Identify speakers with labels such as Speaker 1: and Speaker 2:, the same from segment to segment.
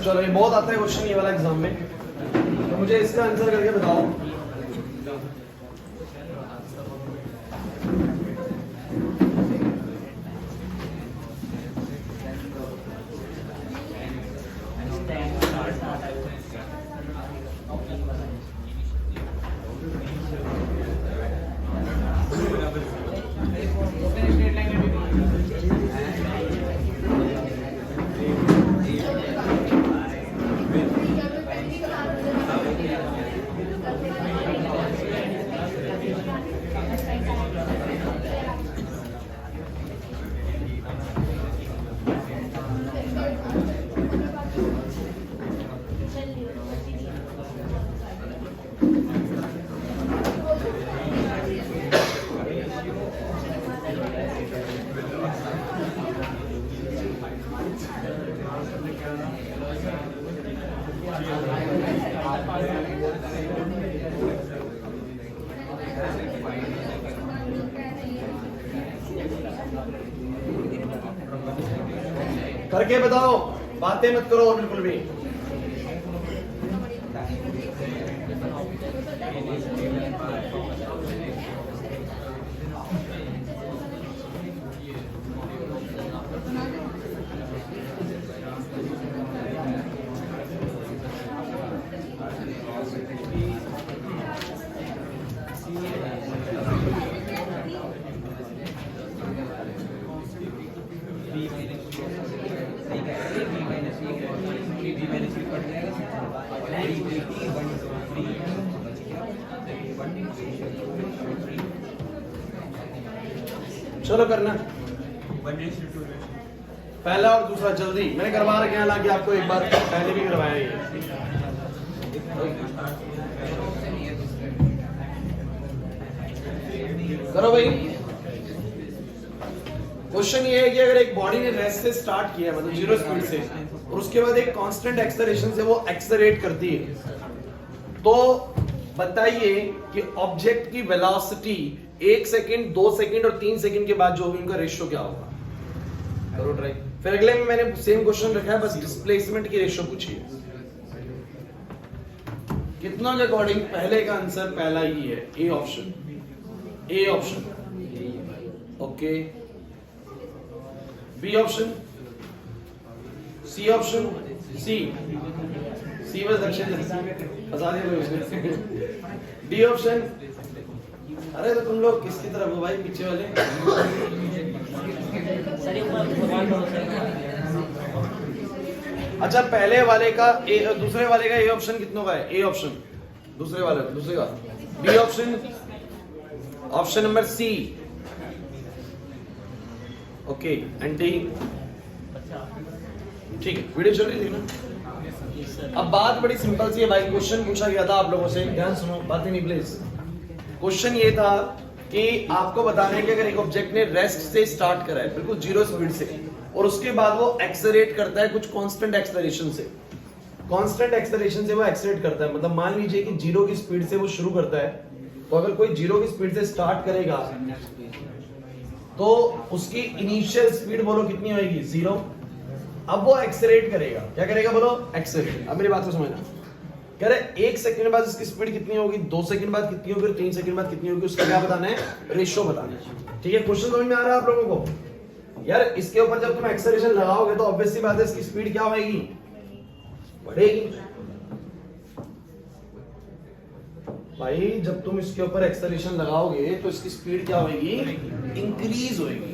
Speaker 1: चलो ये बहुत आता है क्वेश्चन ये वाला एग्जाम में, तो मुझे इसका आंसर करके बताओ। करके बताओ, बातें मत करो बिल्कुल भी। चलो करना पहला और दूसरा जल्दी, मैंने करवा रखे हैं हालांकि आपको एक बार पहले भी करवाया है। करो भाई। क्वेश्चन ये है कि अगर एक बॉडी ने रेस्ट से स्टार्ट किया मतलब 0 स्पीड से और उसके बाद एक कांस्टेंट एक्सेलरेशन से वो एक्सेलरेट करती है, तो बताइए कि ऑब्जेक्ट की वेलोसिटी 1 सेकंड, 2 सेकंड और 3 सेकंड के बाद जो होगी उनका रेशियो क्या होगा। करो ट्राई। फिर अगले में मैंने सेम क्वेश्चन रखा है, बस डिस्प्लेसमेंट की रेशियो पूछिए। कितना के अकॉर्डिंग पहले का आंसर पहला ही है, A option. A option okay, B option, C option, C बस दक्षिण फंसा दिया उसने। डी ऑप्शन, अरे तो तुम लोग किसकी तरफ हो भाई, पीछे वाले? अच्छा पहले वाले का ए, दूसरे वाले का ए ऑप्शन कितनों का है? ए ऑप्शन दूसरे वाले, दूसरे का। B option, option number C okay, and D. ठीक है, वीडियो चल रही थी ना। अब बात बड़ी सिंपल सी है भाई, क्वेश्चन पूछा गया था आप लोगों से, ध्यान सुनो, बातें नहीं प्लीज। क्वेश्चन ये था कि आपको बताना है कि अगर एक ऑब्जेक्ट ने रेस्ट से स्टार्ट करा है बिल्कुल 0 स्पीड से और उसके बाद वो एक्सेलरेट करता है कुछ कांस्टेंट एक्सेलरेशन से, कांस्टेंट एक्सेलरेशन से वो एक्सेलरेट करता है, मतलब मान लीजिए कि 0 की स्पीड से वो शुरू करता है, तो अगर कोई 0 की स्पीड से स्टार्ट करेगा तो उसकी इनिशियल स्पीड बोलो कितनी होगी? 0। अब वो एक्सेलरेट करेगा, क्या करेगा बोलो? एक्सेलरेट। अब मेरी बात को समझना, कह रहे 1 सेकंड बाद इसकी स्पीड कितनी होगी, 2 सेकंड बाद कितनी होगी, 3 सेकंड बाद कितनी होगी, उसका क्या बताना है? रेशियो बताना है। ठीक है, क्वेश्चन समझ में आ रहा है आप लोगों को? यार इसके ऊपर जब तुम एक्सेलरेशन लगाओगे तो ऑब्वियस सी बात है इसकी स्पीड क्या होगी? बढ़ेगी। भाई जब तुम इसके ऊपर एक्सेलरेशन लगाओगे तो इसकी स्पीड क्या होगी? इंक्रीज होगी।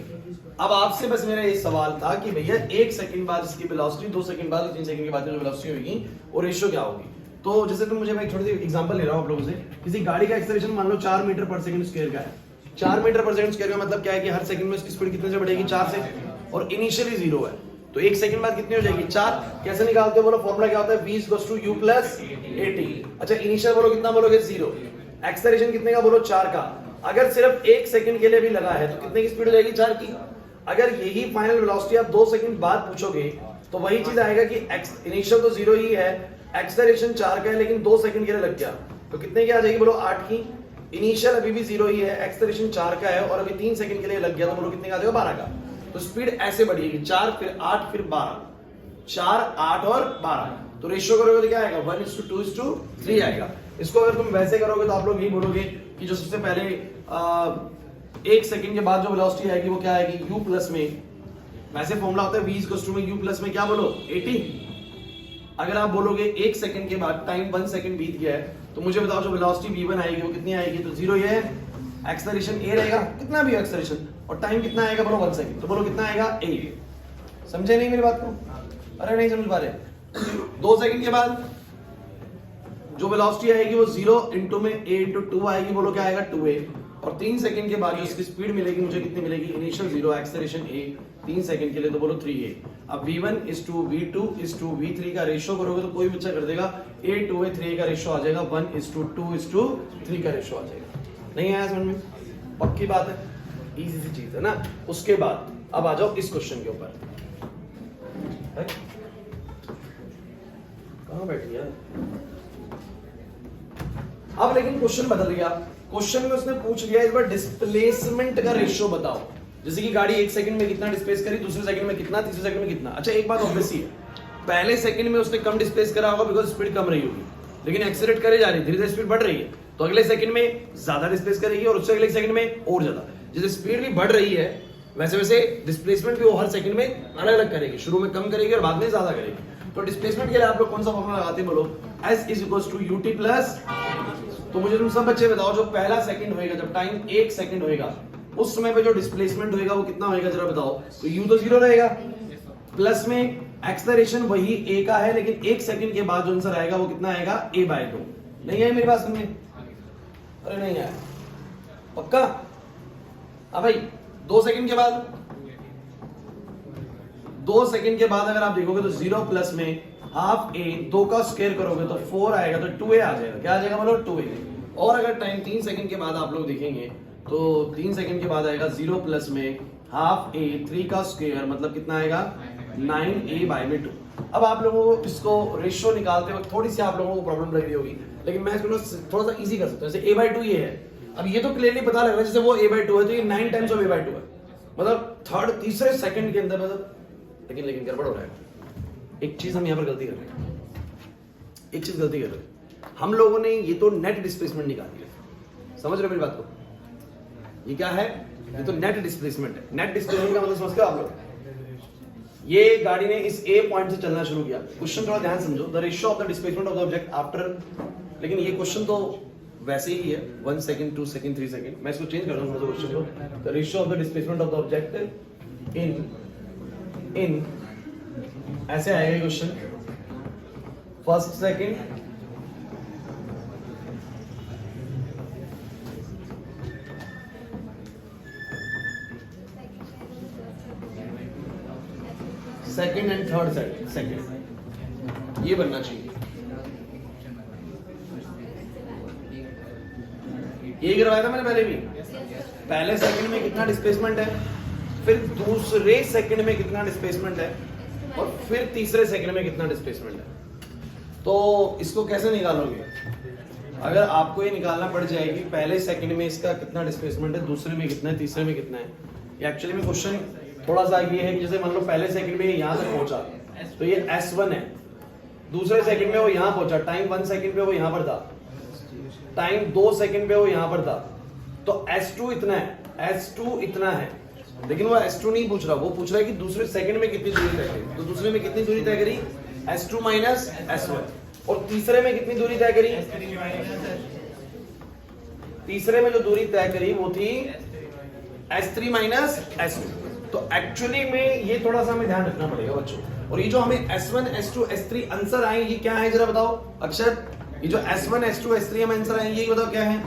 Speaker 1: अब आपसे बस मेरा ये सवाल था कि भैया 1 सेकंड बाद इसकी वेलोसिटी, 2 सेकंड बाद, 3 सेकंड के बाद जो वेलोसिटी होगी वो रेशियो क्या होगी? तो जैसे तुम मुझे, मैं एक छोटी सी एग्जांपल ले रहा हूं आप लोगों से, किसी गाड़ी का एक्सेलरेशन मान लो 4 मीटर पर सेकंड स्क्वायर का है। 4 मीटर पर सेकंड स्क्वायर का मतलब क्या है कि हर सेकंड में इसकी स्पीड कितने से बढ़ेगी? 4 से, और इनिशियली 0 है, तो 1 सेकंड बाद कितनी हो जाएगी? 4। कैसे निकालते हो बोलो? फॉर्मूला क्या होता है? v = u + at। अच्छा इनिशियल बोलो कितना बोलोगे? 0। एक्सेलरेशन कितने का बोलो? 4 का। अगर सिर्फ 1 सेकंड के लिए भी लगा है तो कितने की स्पीड हो जाएगी? 4 की। अगर यही फाइनल वेलोसिटी आप 2 सेकंड बाद पूछोगे तो वही चीज आएगा कि इनिशियल तो 0 ही है, एक्सेलरेशन 4 का है, लेकिन 2 सेकंड के लिए लग गया तो कितने की आ जाएगी बोलो? 8 की। इनिशियल अभी भी 0 ही है, एक्सेलरेशन 4 का है और अभी 3 सेकंड के लिए लग गया तो बोलो कितने का आ जाएगा? 12 का। तो स्पीड ऐसे बढ़ेगी, 4 फिर 8 फिर 12। 4, 8 और 12, तो रेशियो करोगे तो क्या आएगा 1:2:3 आएगा। इसको अगर तुम वैसे करोगे तो आप लोग यही बोलोगे कि जो सबसे पहले 1 सेकंड के बाद जो वेलोसिटी आएगी वो क्या आएगी u प्लस में, वैसे फॉर्मूला होता है v इक्वल्स टू में u प्लस में क्या बोलो 80। अगर आप बोलोगे 1 सेकंड के बाद टाइम 1 सेकंड बीत गया है तो मुझे बताओ जो वेलोसिटी v1 आएगी वो कितनी आएगी, तो 0 ये है, एक्सेलरेशन a रहेगा कितना भी एक्सेलरेशन, और टाइम कितना आएगा बोलो 1 सेकंड, तो बोलो कितना आएगा a। समझे नहीं मेरी बात को? अरे नहीं समझ पा रहे। 2 सेकंड के बाद जो वेलोसिटी आएगी वो 0 इंटू में a इंटू 2 आएगी, बोलो क्या आएगा 2a। और 3 सेकंड के बाद जो इसकी स्पीड मिलेगी मुझे कितनी मिलेगी, इनिशियल 0 एक्सेलरेशन a 3 सेकंड के लिए, तो बोलो 3a। अब v1:v2:v3 का रेशियो करोगे तो कोई बच्चा कर देगा a 2a 3a का रेशियो आ जाएगा 1:2:3 का रेशियो आ जाएगा। नहीं आया समझ में? पक्की बात है, इजी सी चीज है ना। उसके बाद अब आ जाओ इस क्वेश्चन के ऊपर, कहां बैठी यार। अब लेकिन क्वेश्चन बदल गया, क्वेश्चन में उसने पूछ लिया इस बार डिस्प्लेसमेंट का रेशियो बताओ, जैसे कि गाड़ी 1 सेकंड में कितना डिस्प्लेस करी, दूसरे सेकंड में कितना, तीसरे सेकंड में कितना। अच्छा एक बात ऑब्वियस ही है, पहले सेकंड में उसने कम डिस्प्लेस करा होगा बिकॉज स्पीड कम रही होगी, लेकिन एक्सेलरेट करे जा रही है, धीरे धीरे स्पीड बढ़ रही है, तो अगले सेकंड में ज्यादा डिस्प्लेस करेगी और उससे अगले सेकंड में और ज्यादा। जैसे स्पीड भी बढ़ रही है वैसे वैसे डिस्प्लेसमेंट भी वो हर सेकंड में अलग अलग करेगी, शुरू में कम करेगी और बाद में ज्यादा करेगी। तो डिस्प्लेसमेंट के लिए आप लोग कौन सा फॉर्मूला लगाते हैं, बोलो S is equals to ut plus. तो मुझे तुम सब बच्चे बताओ जो पहला सेकंड होएगा, जब टाइम 1 सेकंड होएगा उस समय पे जो डिस्प्लेसमेंट होएगा वो कितना होएगा जरा बताओ। तो u तो 0 रहेगा, प्लस में एक्सेलरेशन वही a का है, लेकिन 1 सेकंड के बाद जो आंसर आएगा वो कितना आएगा a/2। नहीं है मेरी बात समझे? अरे नहीं है पक्का? अब भाई 2 सेकंड के बाद, 2 सेकंड के बाद अगर आप देखोगे तो 0 प्लस में हाफ a, 2 का स्क्वायर करोगे तो 4 आएगा, तो 2a आ जाएगा। क्या आ जाएगा बोलो 2a। और अगर टाइम 3 सेकंड के बाद आप लोग देखेंगे तो 3 सेकंड के बाद आएगा 0 प्लस में हाफ a, 3 का स्क्वायर मतलब कितना आएगा 9a/2। अब आप लोगों को इसको रेशियो निकालते वक्त थोड़ी सी आप लोगों को प्रॉब्लम लग रही होगी, लेकिन मैं इसको थोड़ा सा इजी कर सकता हूं। जैसे a/2 ये है, अब ये तो क्लियरली पता लग रहा है जैसे वो a/2 है तो ये 9 टाइम्स ऑफ a/2 है, मतलब तीसरे सेकंड के अंदर, मतलब लेकिन गड़बड़ हो रहा है। एक चीज हम यहाँ पर गलती कर रहे हैं, एक चीज गलती कर रहे हैं हम लोगों ने, ये तो नेट डिस्प्लेसमेंट निकाली है, समझ रहे हो मेरी बात को? ये क्या है? ये तो नेट डिस्प्लेसमेंट है। नेट डिस्प्लेसमेंट का मतलब समझते हो आप लोग? ये गाड़ी ने इस A पॉइंट से चलना शुरू किया। क्वेश्चन थोड़ा ध्यान समझो, the ratio of the displacement of the object after, लेकिन ये क्वेश्चन तो वैसे ही है 1 सेकंड 2 सेकंड 3 सेकंड। मैं इसको चेंज कर दूंगा क्वेश्चन को, the ratio of the displacement of the object in ऐसे आएगा question, first second second and third second, ये बनना चाहिए। ये करवाया था मैंने पहले भी, पहले सेकंड में कितना डिस्प्लेसमेंट है, फिर दूसरे सेकंड में कितना डिस्प्लेसमेंट है, और फिर तीसरे सेकंड में कितना डिस्प्लेसमेंट है। तो इसको कैसे निकालोगे? अगर आपको ये निकालना पड़ जाएगी पहले सेकंड में इसका कितना डिस्प्लेसमेंट है, दूसरे में कितना है, तीसरे में कितना है। एक्चुअली में क्वेश्चन थोड़ा सा ये है कि जैसे मान लो पहले सेकंड में यहां तक पहुंचा तो ये S1 है, दूसरे सेकंड में वो यहां पहुंचा, टाइम 1 सेकंड पे वो यहां पर था, टाइम 2 सेकंड पे वो यहां पर था, तो S2 इतना है, S2 इतना है। लेकिन वो S2 नहीं पूछ रहा, वो पूछ रहा है कि दूसरे सेकंड में कितनी दूरी तय करी, तो दूसरे में कितनी दूरी तय करी S2 माइनस S1, और तीसरे में कितनी दूरी तय करी, तीसरे में जो दूरी तय करी वो थी S3 माइनस S2। तो एक्चुअली में ये थोड़ा सा हमें ध्यान रखना पड़ेगा बच्चों, और ये जो हमें S1 S2 S3 आंसर आए ये क्या है जरा बताओ अक्षर, ये जो S1 S2 S3 हमें आंसर आए ये बताओ क्या है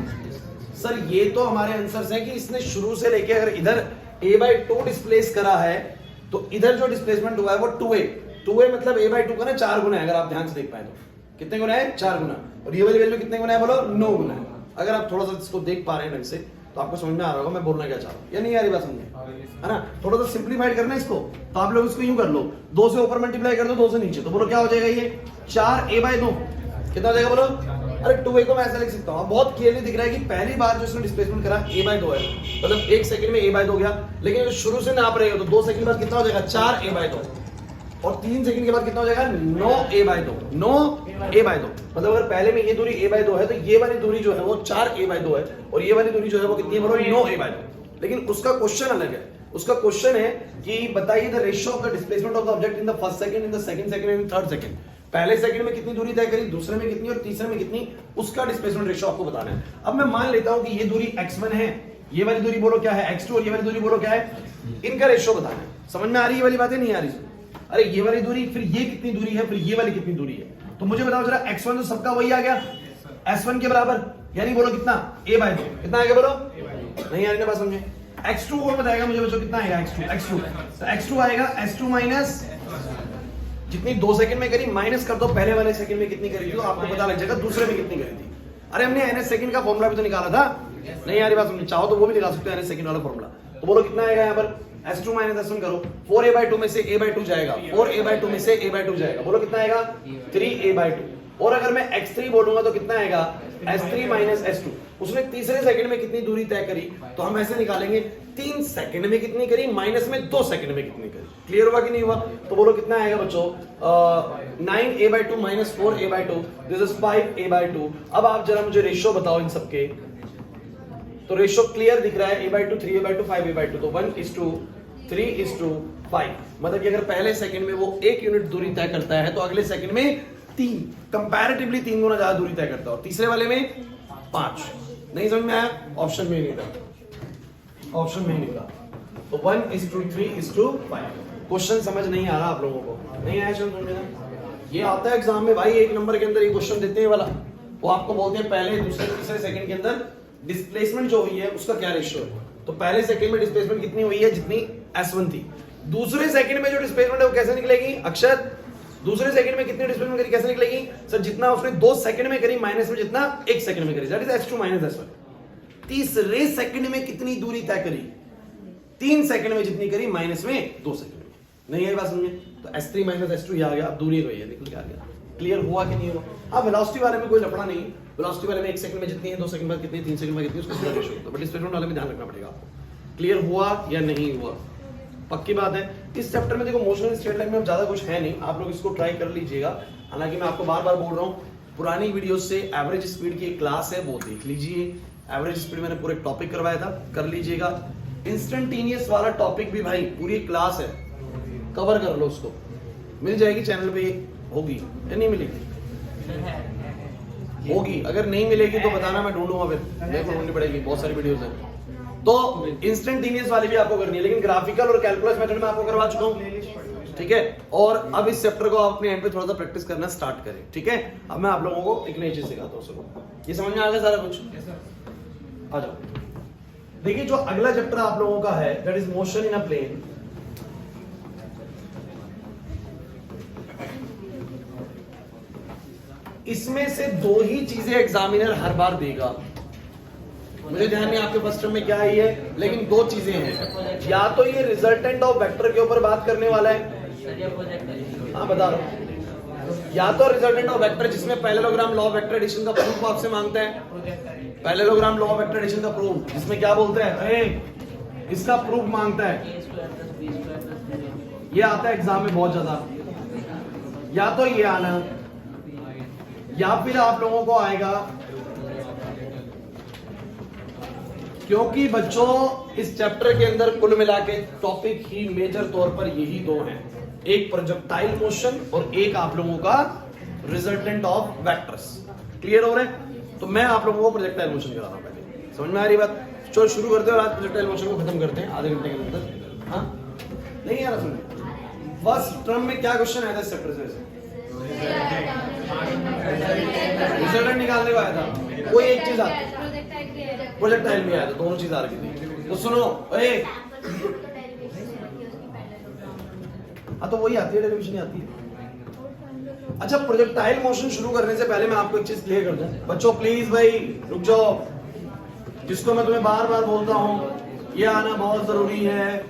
Speaker 1: सर? ये तो हमारे आंसर्स हैं कि इसने शुरू से लेके अगर इधर a/2 डिस्प्लेस करा है तो इधर जो डिस्प्लेसमेंट हुआ है वो 2a मतलब a/2 का ना 4 गुना है। अगर आप ध्यान से देख पाए तो कितने गुना है? 4 गुना। और ये वाली वैल्यू कितने गुना है बोलो? 9 गुना है। अगर आप थोड़ा सा इसको देख पा रहे हैं ढंग से तो आपको समझ में आ रहा होगा मैं बोलना क्या चाह रहा हूँ, या नहीं आ रही बात समझे, है ना? थोड़ा सा सिंप्लीफाइड करना इसको, तो आप लोग इसको यूं कर लो, 2 से ऊपर मल्टीप्लाई कर दो 2 से नीचे, तो बोलो क्या हो जाएगा ये 4a/2 कितना हो जाएगा बोलो? अरे 2a को मैं ऐसा लिख सकता हूँ, बहुत क्लियरली दिख रहा है कि पहली बार जो इसने डिस्प्लेसमेंट करा a/2 है, मतलब 1 सेकंड में a/2 गया, लेकिन शुरू से नाप रहे हो तो 2 सेकंड बाद कितना हो जाएगा 4a/2। और 3 सेकंड के बाद कितना हो जाएगा 9a/2, 9a/2। मतलब अगर पहले में ये दूरी a/2 है तो ये वाली दूरी जो है वो 4a/2 है, और ये वाली दूरी जो है वो कितनी है बोलो 9a/2। लेकिन उसका क्वेश्चन अलग है। उसका क्वेश्चन है कि बताइए the ratio of the displacement of the object in the first second, in the second second and third second. पहले सेकंड में कितनी दूरी तय करी, दूसरे में कितनी और तीसरे में कितनी, उसका डिस्प्लेसमेंट रेशियो आपको बताना है। अब मैं मान लेता हूं कि ये दूरी x1 है, ये वाली दूरी बोलो क्या है x2, और ये वाली दूरी बोलो क्या है, इनका रेशियो बताना है। समझ में आ रही है ये वाली बातें, नहीं आ रही? अरे ये वाली दूरी, फिर ये कितनी दूरी है, फिर ये वाली कितनी दूरी है, तो मुझे बताओ जरा। x1 तो सबका वही आ गया s1 के बराबर, यानी बोलो कितना a/2, कितना आएगा बोलो, नहीं आ रही ना बात समझे। x2 कौन बताएगा मुझे बच्चों, कितना आएगा x2, तो x2 आएगा s2 माइनस जितनी 2 सेकंड में करी, माइनस कर दो पहले वाले सेकंड में कितनी करी थी, तो आपको पता लग जाएगा दूसरे में कितनी करी थी। अरे हमने ns सेकंड का फॉर्मूला भी तो निकाला था, नहीं आ रही बात समझे, चाहो तो वो भी निकाल सकते हो ns सेकंड वाला फॉर्मूला। तो बोलो कितना आएगा यहाँ पर, s2 माइनस s1 करो, 4a/2 में से a/2 जाएगा, 4a/2 में से a/2 जाएगा, बोलो कितना आएगा 3a/2। और अगर मैं x3 बोलूंगा तो कितना आएगा s3 माइनस s2। उसने तीसरे सेकंड में कितनी दूरी तय करी, तो हम ऐसे निकालेंगे 3 सेकंड में कितनी करी माइनस में 2 सेकंड में कितनी करी। क्लियर हुआ कि नहीं हुआ? तो बोलो कितना आएगा बच्चों, 9a/2 minus 4a/2, this is 5a/2। अब आप जरा मुझे रेशियो बताओ इन सबके, तो रेशियो क्लियर दिख रहा है, a/2 3a/2 5a/2, तो 1:3:5। मतलब कि अगर पहले सेकंड में वो 1 यूनिट दूरी तय करता है तो अगले सेकंड में 3, कंपैरेटिवली 3 गुना ज्यादा दूरी तय करता है, और तीसरे वाले में 5। नहीं समझ में आया? ऑप्शन में ही नहीं था, ऑप्शन में ही नहीं था। तो 1:3:5। क्वेश्चन समझ नहीं आ रहा आप लोगों को, नहीं आया समझ में? ये आता है एग्जाम में भाई, 1 नंबर के अंदर ये क्वेश्चन देते हैं वाला, वो आपको बोलते हैं पहले दूसरे तीसरे सेकंड के अंदर डिस्प्लेसमेंट जो हुई है उसका क्या रेशियो है। तो पहले सेकंड में डिस्प्लेसमेंट कितनी हुई है, जितनी s1 थी। दूसरे सेकंड में जो डिस्प्लेसमेंट है वो कैसे निकलेगी अक्षर, दूसरे सेकंड में कितनी डिस्प्लेसमेंट करी कैसे निकलेगी सर, जितना उसने 2 सेकंड में करी माइनस में जितना 1 सेकंड में करी, that is s2 minus s1। तीसरे सेकंड में कितनी दूरी तय करी, 3 सेकंड में जितनी करी माइनस में 2 सेकंड में। नहीं है बात समझे? तो s3 माइनस s2 ये आ गया, अब दूरी वही है, निकल के आ गया। क्लियर हुआ कि नहीं हुआ? हाँ, वेलोसिटी वाले में कोई लफड़ा नहीं, वेलोसिटी वाले में 1 सेकंड में जितनी है, 2 सेकंड में कितनी, 3 सेकंड में कितनी, उसका सीधा रेशियो होता है, बट डिस्प्लेसमेंट वाले में ध्यान रखना पड़ेगा आपको। क्लियर हुआ या नहीं हुआ? पक्की बात है। इस चैप्टर में देखो मोशन स्ट्रेट लाइन में अब ज्यादा कुछ है नहीं, आप लोग इसको ट्राई कर लीजिएगा। हालांकि मैं आपको बार बार बोल रहा हूँ, पुरानी वीडियो से एवरेज स्पीड की एक क्लास है वो देख लीजिए, एवरेज स्पीड मैंने पूरे टॉपिक करवाया था, कर लीजिएगा। इंस्टेंटेनियस वाला टॉपिक भी भाई पूरी क्लास है, कवर कर लो, उसको मिल जाएगी चैनल पे, होगी या नहीं मिलेगी? होगी। अगर नहीं मिलेगी तो बताना, मैं ढूंढूंगा, फिर मेरे को ढूंढनी पड़ेगी, बहुत सारी वीडियोस हैं। तो इंस्टेंटेनियस वाली भी आपको करनी है, लेकिन ग्राफिकल और कैलकुलस मेथड में आपको करवा चुका हूं, ठीक है। और अब इस चैप्टर को आप अपने एंड पे थोड़ा सा प्रैक्टिस करना स्टार्ट करें, ठीक है। अब मैं आप लोगों को एक नई चीज सिखाता हूं, सुनो। ये समझ में आ गया सारा कुछ? आ जाओ। देखिए, जो अगला चैप्टर आप लोगों का है, that is motion in a plane. इसमें से 2 ही चीजें एग्जामिनर हर बार देगा, मुझे ध्यान नहीं आपके फर्स्ट टर्म में क्या आई है, लेकिन 2 चीजें हैं। या तो ये रिजल्टेंट ऑफ वेक्टर के ऊपर बात करने वाला है, हाँ बता रहा हूं, या तो रिजल्टेंट ऑफ वेक्टर जिसमें parallelogram law of vector addition का प्रूफ आपसे मांगता है, parallelogram law of vector addition का प्रूफ, जिसमें क्या बोलते हैं, अरे इसका प्रूफ मांगता है, ये आता है एग्जाम में बहुत ज्यादा। या तो ये आना, या फिर आप लोगों को आएगा, क्योंकि बच्चों इस चैप्टर के अंदर कुल मिला के टॉपिक ही मेजर तौर पर यही 2 हैं, एक प्रोजेक्टाइल मोशन और एक आप लोगों का रिजल्टेंट ऑफ वेक्टर्स। क्लियर हो रहे हैं? तो मैं आप लोगों को प्रोजेक्टाइल मोशन करा रहा हूं, पहले समझ में आ रही बात? चलो शुरू करते हैं और आज प्रोजेक्टाइल मोशन को खत्म करते हैं आधे घंटे के अंदर। हाँ, नहीं आ रहा सुनिए, फर्स्ट टर्म में क्या क्वेश्चन आया था इस चैप्टर से? रिजल्टेंट निकालने को आया था, कोई एक चीज आती, प्रोजेक्टाइल भी आया था, दोनों चीज आ रही थी। तो सुनो, हाँ तो वही आती है, डेरिवेशन आती है। अच्छा, प्रोजेक्टाइल मोशन शुरू करने से पहले मैं आपको एक चीज क्लियर कर दूं, बच्चों प्लीज भाई रुक जाओ, जिसको मैं तुम्हें बार बार बोलता हूं, ये आना बहुत जरूरी है,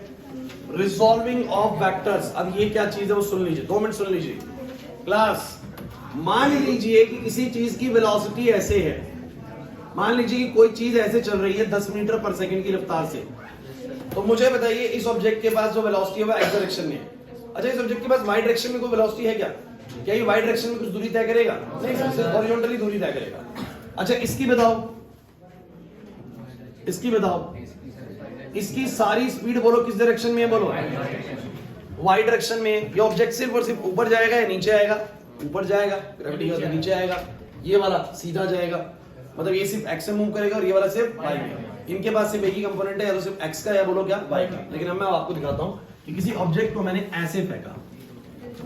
Speaker 1: रिजॉल्विंग ऑफ वेक्टर्स। अब ये क्या चीज है वो सुन लीजिए, 2 मिनट सुन लीजिए क्लास। मान लीजिए कि किसी चीज की वेलोसिटी ऐसे है, मान लीजिए कि कोई चीज ऐसे चल रही है 10 मीटर पर सेकंड की रफ्तार से, तो मुझे बताइए इस ऑब्जेक्ट के पास जो वेलोसिटी है वो एक्स डायरेक्शन में है, अच्छा इस ऑब्जेक्ट के पास वाई डायरेक्शन में कोई वेलोसिटी है क्या? क्या ये वाई डायरेक्शन में कुछ दूरी तय करेगा? नहीं सर, सिर्फ हॉरिजॉन्टली दूरी तय करेगा। अच्छा इसकी बताओ, इसकी बताओ, इसकी सारी स्पीड बोलो किस डायरेक्शन में है? बोलो वाई डायरेक्शन में। ये ऑब्जेक्ट सिर्फ और सिर्फ ऊपर जाएगा या नीचे आएगा? ऊपर जाएगा, ग्रेविटी का तो नीचे आएगा। ये वाला सीधा जाएगा, मतलब ये सिर्फ एक्स में मूव करेगा और ये वाला सिर्फ वाई में। इनके पास सिर्फ एक ही कंपोनेंट है, या तो सिर्फ एक्स का या बोलो क्या वाई का। लेकिन अब मैं आपको दिखाता हूं कि किसी ऑब्जेक्ट को मैंने ऐसे फेंका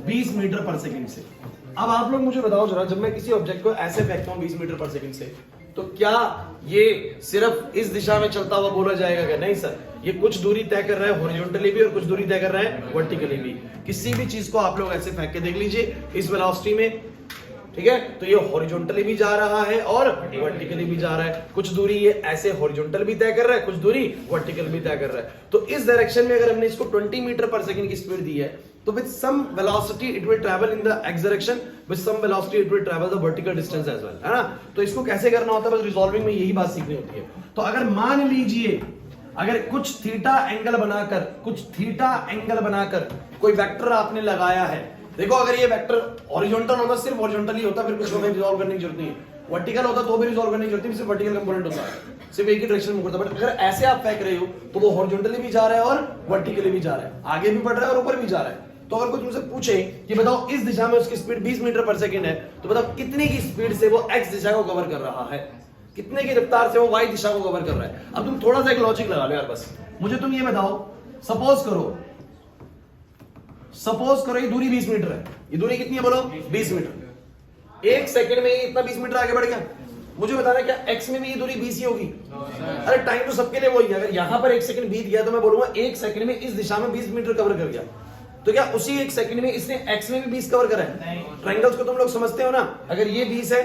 Speaker 1: 20 मीटर पर सेकंड से। अब आप लोग मुझे बताओ जरा, जब मैं किसी ऑब्जेक्ट को ऐसे फेंकता हूं 20 मीटर पर सेकंड से, तो क्या ये सिर्फ इस दिशा में चलता हुआ बोला जाएगा क्या? नहीं सर, ये कुछ दूरी तय कर रहा है हॉरिजॉन्टली भी और कुछ दूरी तय कर रहा है वर्टिकली भी। किसी भी चीज को आप लोग ऐसे फेंक के देख लीजिए इस वेलोसिटी में, ठीक है, तो ये हॉरिजॉन्टली भी जा रहा है और वर्टिकली भी जा रहा है। कुछ दूरी ये ऐसे हॉरिजॉन्टल भी तय कर रहा है, कुछ दूरी वर्टिकल भी तय कर रहा है। तो इस डायरेक्शन में अगर हमने इसको 20 मीटर पर सेकंड की स्पीड दी है, तो with some velocity it will travel in the X direction, with some velocity it will travel the vertical distance as well, है ना। तो इसको कैसे करना होता है, बस रिजॉल्विंग में यही बात सीखनी होती है। तो अगर मान लीजिए अगर कुछ थीटा एंगल बनाकर, कुछ थीटा एंगल बनाकर कोई वेक्टर आपने लगाया है, देखो अगर ये वेक्टर हॉरिजॉन्टल होता सिर्फ हॉरिजॉन्टली होता, फिर कुछ हमें रिजॉल्व करने की जरूरत नहीं है। वर्टिकल होता तो भी रिजॉल्व करने की जरूरत नहीं, सिर्फ वर्टिकल कंपोनेंट होता है, सिर्फ एक ही डायरेक्शन में करता। बट अगर ऐसे आप फेंक रहे हो तो वो हॉरिजॉन्टली भी जा रहा है और वर्टिकली भी जा रहा है, आगे भी बढ़ रहा है और ऊपर भी जा रहा है। तो अगर कोई मुझसे पूछे कि बताओ इस दिशा में उसकी स्पीड 20 मीटर पर सेकंड है, तो बताओ कितने की स्पीड से वो एक्स दिशा को कवर कर रहा है, कितने की रफ्तार से वो वाई दिशा को कवर कर रहा है। अब तुम थोड़ा सा एक लॉजिक लगा लो यार, बस मुझे तुम ये बताओ, सपोज करो ये दूरी 20 मीटर है। ये दूरी कितनी है बोलो? 20 मीटर। एक सेकंड में ये इतना 20 मीटर आगे बढ़ गया। मुझे बताना क्या एक्स में भी ये दूरी 20 ही होगी? अरे टाइम तो सबके लिए वही है। अगर यहां पर एक सेकंड बीत गया तो मैं बोलूंगा एक सेकंड में इस दिशा में 20 मीटर कवर कर गया। तो क्या उसी एक सेकंड में इसने एक्स में भी 20 कवर करा है? ट्रायंगल्स को तुम लोग समझते हो ना, अगर ये 20 है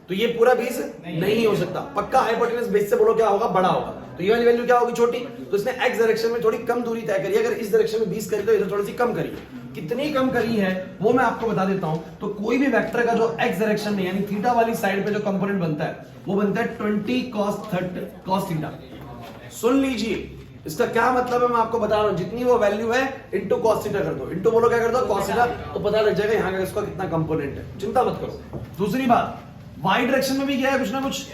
Speaker 1: तो ये पूरा 20 नहीं हो सकता। पक्का हाइपोटेनस बेस से बोलो क्या होगा? बड़ा होगा। तो ये वाली वैल्यू क्या होगी? छोटी। तो इसने एक्स डायरेक्शन में थोड़ी कम दूरी तय करी। अगर इस डायरेक्शन में 20 करी तो इधर थोड़ी सी कम करी। कितनी कम करी है वो मैं आपको बता देता हूं। तो कोई भी वेक्टर का जो एक्स डायरेक्शन में यानी थीटा वाली साइड पे जो कंपोनेंट बनता है वो बनता है 20 cos थीटा। सुन लीजिए इसका क्या मतलब है, मैं आपको बता रहा हूं। जितनी वो वैल्यू है इनटू cos थीटा कर दो। इनटू बोलो क्या कर दो? cos theta. तो पता लग जाएगा यहां का इसका कितना कंपोनेंट है। चिंता मत करो। दूसरी बात, वाई डायरेक्शन में भी गया है कुछ ना कुछ।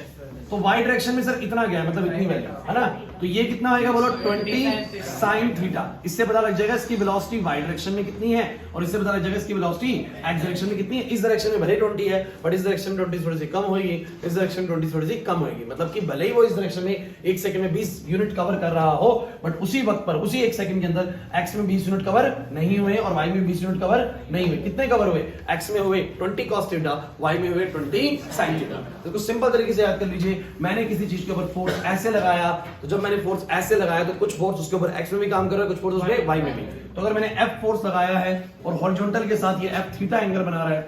Speaker 1: तो वाई डायरेक्शन में सर इतना गया है, मतलब इतनी वैल्यू, है ना। तो ये कितना आएगा बोलो? 20 sin थीटा। इससे पता लग जाएगा इसकी वेलोसिटी वाई डायरेक्शन में कितनी है और इससे पता लग जाएगा इसकी वेलोसिटी एक्स डायरेक्शन में कितनी है। इस डायरेक्शन में भले 20 है बट इस डायरेक्शन में 20 थोड़ी सी कम होगी, इस डायरेक्शन में 20 थोड़ी सी कम होगी। मतलब कि भले ही वो इस डायरेक्शन में एक सेकंड में 20 यूनिट कवर कर रहा हो, बट उसी वक्त पर उसी एक सेकंड के अंदर एक्स में 20 यूनिट कवर नहीं हुए और वाई में 20 यूनिट कवर नहीं हुए। कितने कवर हुए? एक्स में हुए 20 cos थीटा, वाई में हुए 20 sin थीटा। तो सिंपल तरीके से याद कर लीजिए, मैंने किसी चीज के ऊपर फोर्स ऐसे लगाया, तो जब मैंने फोर्स ऐसे लगाया तो कुछ फोर्स उसके ऊपर एक्स में भी काम कर रहा है, कुछ फोर्स उसमें वाई में भी। तो अगर मैंने एफ फोर्स लगाया है और हॉरिजॉन्टल के साथ ये एफ थीटा एंगल बना रहा है,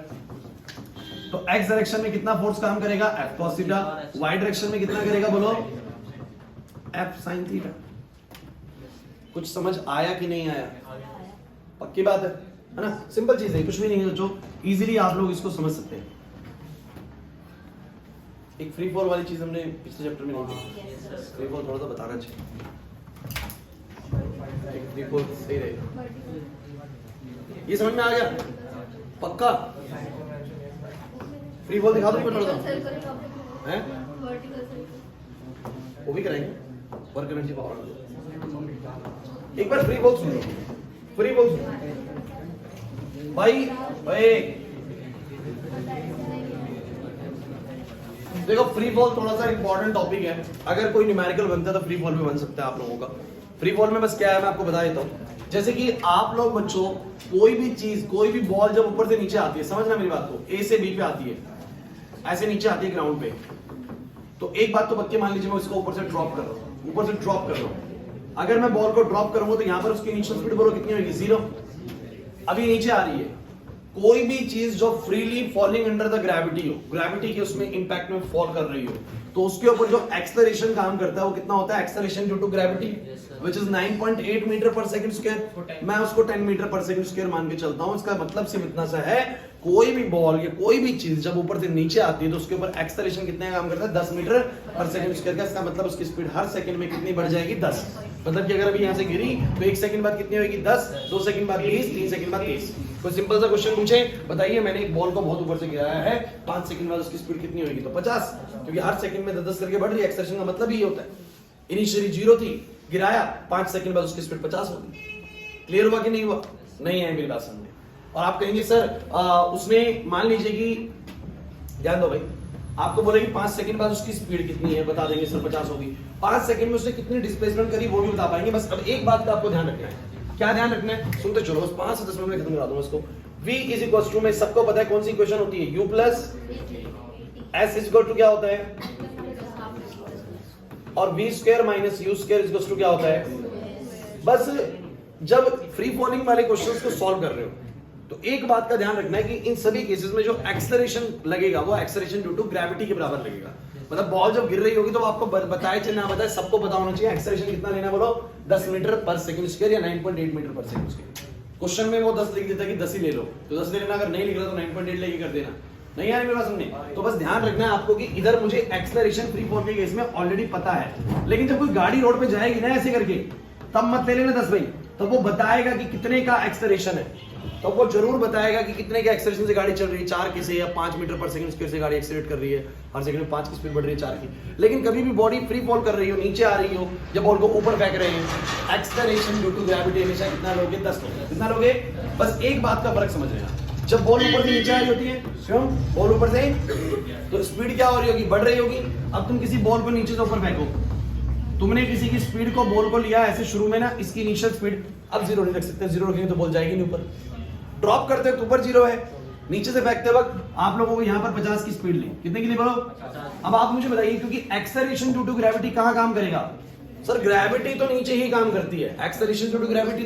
Speaker 1: तो एक्स डायरेक्शन में कितना फोर्स काम करेगा? F cos theta. Y direction में कितना करेगा बोलो? F sin theta. कुछ समझ आया कि नहीं आया? पक्की बात है ना। सिंपल चीज है, कुछ भी नहीं है जो इजीली आप लोग इसको समझ सकते हैं। एक फ्री फॉल वाली चीज हमने पिछले चैप्टर में नहीं की। फ्री फॉल थोड़ा सा बताना चाहिए। एक फ्री फॉल सही रहेगा। ये समझ में आ गया? पक्का? फ्री फॉल दिखा दो थोड़ा सा, हैं? वो भी करेंगे, वर्क एनर्जी पावर। एक बार फ्री फॉल सुनो, फ्री फॉल सुनो भाई। देखो फ्री फॉल थोड़ा सा इंपॉर्टेंट टॉपिक है। अगर कोई न्यूमेरिकल बनता है तो फ्री फॉल भी बन सकता है आप लोगों का। फ्री फॉल में बस क्या है मैं आपको बता देता हूँ। जैसे कि आप लोग बच्चों कोई भी चीज, कोई भी बॉल जब ऊपर से नीचे आती है, समझना मेरी बात को, ए से बी पे आती है, ऐसे नीचे आती है ग्राउंड पे, तो एक बात तो पक्की मान लीजिए मैं इसको ऊपर से ड्रॉप कर रहा हूँ, ऊपर से ड्रॉप कर रहा हूँ। अगर मैं बॉल को ड्रॉप करूंगा तो यहाँ पर उसकी इनिशियल स्पीड बोलो कितनी होगी? 0। अभी नीचे आ रही है। कोई भी चीज जो freely falling under the gravity हो, ग्रेविटी के उसमें इंपैक्ट में फॉल कर रही हो, तो उसके ऊपर जो एक्सेलरेशन काम करता है वो कितना होता है? Acceleration due to gravity which is 9.8 metre per second square. मैं उसको 10 मीटर पर सेकंड स्क्वायर मान के चलता हूं। इसका मतलब सिर्फ इतना सा है, कोई भी बॉल या कोई भी चीज जब ऊपर से नीचे आती है तो उसके ऊपर एक्सेलरेशन कितने का काम करता है, 10 मीटर पर सेकंड स्क्वायर का। इसका मतलब उसकी स्पीड हर सेकंड में कितनी बढ़ जाएगी, 10। मतलब कि अगर अभी यहाँ से गिरी तो 1 सेकंड बाद कितनी होगी, 10, 2 सेकंड बाद 20, 3 सेकंड बाद 30। कोई सिंपल सा क्वेश्चन पूछे, बताइए मैंने एक बॉल को बहुत ऊपर से गिराया है, 5 सेकंड बाद उसकी स्पीड कितनी होगी, तो 50, क्योंकि हर सेकंड में 10 करके बढ़ रही है। एक्सेलरेशन का मतलब ही होता है, इनिशियली 0 थी, गिराया, 5 सेकंड बाद उसकी स्पीड 50 होगी। क्लियर हुआ कि नहीं हुआ? नहीं है मेरी बात समझ। और आप कहेंगे सर उसने मान लीजिए कि, ध्यान दो भाई, आपको बोलेगी 5 सेकंड बाद उसकी स्पीड कितनी है, बता देंगे सर 50 होगी। 5 सेकंड में उसने कितनी डिस्प्लेसमेंट करी वो भी बता पाएंगे। बस अब एक बात का आपको ध्यान रखना है, क्या ध्यान रखना है, सुनते चलो, बस 5 से 10 मिनट में खत्म करा दूंगा इसको। v इज इक्वल टू, में सबको पता है कौन सी इक्वेशन होती है, u plus s is equal to क्या होता है, और v square minus u square is equal to क्या होता है। बस जब फ्री फॉलिंग वाले क्वेश्चंस को सॉल्व कर रहे हो तो एक बात का ध्यान रखना है कि इन सभी केसेस में जो एक्सेलरेशन लगेगा वो एक्सेलरेशन ड्यू टू ग्रेविटी के बराबर लगेगा। मतलब बॉल जब गिर रही होगी तो आपको बताए चाहे ना बताए, सबको पता होना चाहिए एक्सेलरेशन कितना लेना, बोलो 10 मीटर पर सेकंड स्क्वायर या 9.8 metre per second square. Question में वो 10 लिख देता है कि 10 ही ले लो, तो 10 ले लेना, अगर नहीं लिख रहा तो 9.8 लेके कर देना। नहीं यार मेरे पास सुनने, तो बस ध्यान रखना है आपको कि इधर मुझे एक्सेलरेशन फ्री फॉल के केस में ऑलरेडी पता है, लेकिन जब कोई गाड़ी रोड पे जाएगी ना ऐसे करके, तब मत ले लेना 10 भाई, तो वो बताएगा कि कितने का एक्सेलरेशन है, तो वो जरूर बताएगा कि कितने के एक्सेलरेशन से गाड़ी चल रही है, 4 की से या 5 मीटर पर सेकंड स्क्वायर से गाड़ी एक्सेलरेट कर रही है, हर सेकंड में 5 की स्पीड बढ़ रही है 4 की। लेकिन कभी भी बॉडी फ्री फॉल कर रही हो, नीचे आ रही हो, जब बॉल को ऊपर फेंक रहे हैं, एक्सेलरेशन ड्यू टू ग्रेविटी हमेशा कितना लोगे, 10 लोगे। कितना लोगे? बस एक बात का फर्क समझ लेना, जब बॉल ऊपर से नीचे आ रही होती है, क्यों बॉल ऊपर से, तो स्पीड क्या हो रही होगी, बढ़ रही होगी। अब तुम किसी बॉल को नीचे से ऊपर फेंको, तुमने किसी की स्पीड को, बॉल को लिया ऐसे शुरू में ना, इसकी इनिशियल स्पीड अब 0 नहीं रख सकते, 0 रखेंगे तो बॉल जाएगी नहीं ऊपर। ड्रॉप करते वक्त ऊपर 0 है, नीचे से फेंकते वक्त आप लोगों को यहाँ पर 50 की स्पीड ली, कितने की ली बोलो? अब आप मुझे बताइए, क्योंकि एक्सेलरेशन ड्यू टू ग्रेविटी कहाँ काम करेगा? सर ग्रेविटी तो नीचे ही काम करती है, एक्सेलरेशन ड्यू टू ग्रेविटी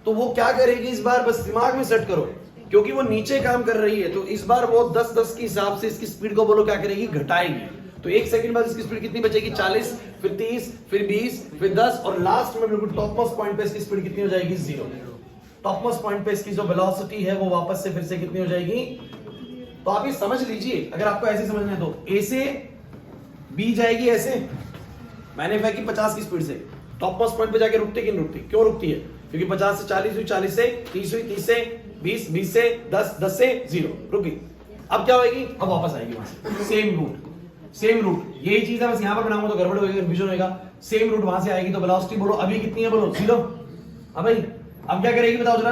Speaker 1: तो वो क्या करेगी इस बार, बस दिमाग में सेट करो, क्योंकि वो नीचे काम कर रही है तो इस बार वो 10-10 के हिसाब से इसकी स्पीड को बोलो क्या करेगी, घटाएगी। तो 1 सेकंड बाद इसकी स्पीड कितनी बचेगी, 40, फिर 30, फिर 20, फिर 10, और लास्ट में बिल्कुल टॉप मोस्ट पॉइंट पे इसकी स्पीड कितनी हो जाएगी, 0। टॉप मोस्ट पॉइंट पे इसकी जो वेलोसिटी है वो वापस से फिर से कितनी हो जाएगी। तो आप ये समझ लीजिए, अगर आपको ऐसे समझना है तो ए से बी जाएगी ऐसे, मैंने फेंकी 50 की स्पीड से, टॉप मोस्ट पॉइंट पे जाके रुकती कि नहीं रुकती, क्यों रुकती है, क्योंकि 50 से 40 हुई, 40 से 30 हुई, 30 से 20, 20 से 10, 10 से 0, रुकी। अब क्या होगी, अब वापस आएगी वहां से, सेम रूट, यही चीज है, बस यहां पर बनाऊंगा तो गड़बड़ होगी, कंफ्यूजन होगा। सेम रूट वहां से आएगी तो वेलोसिटी बोलो अभी कितनी है, बोलो 0। अब भाई अब क्या करेगी बताओ जरा,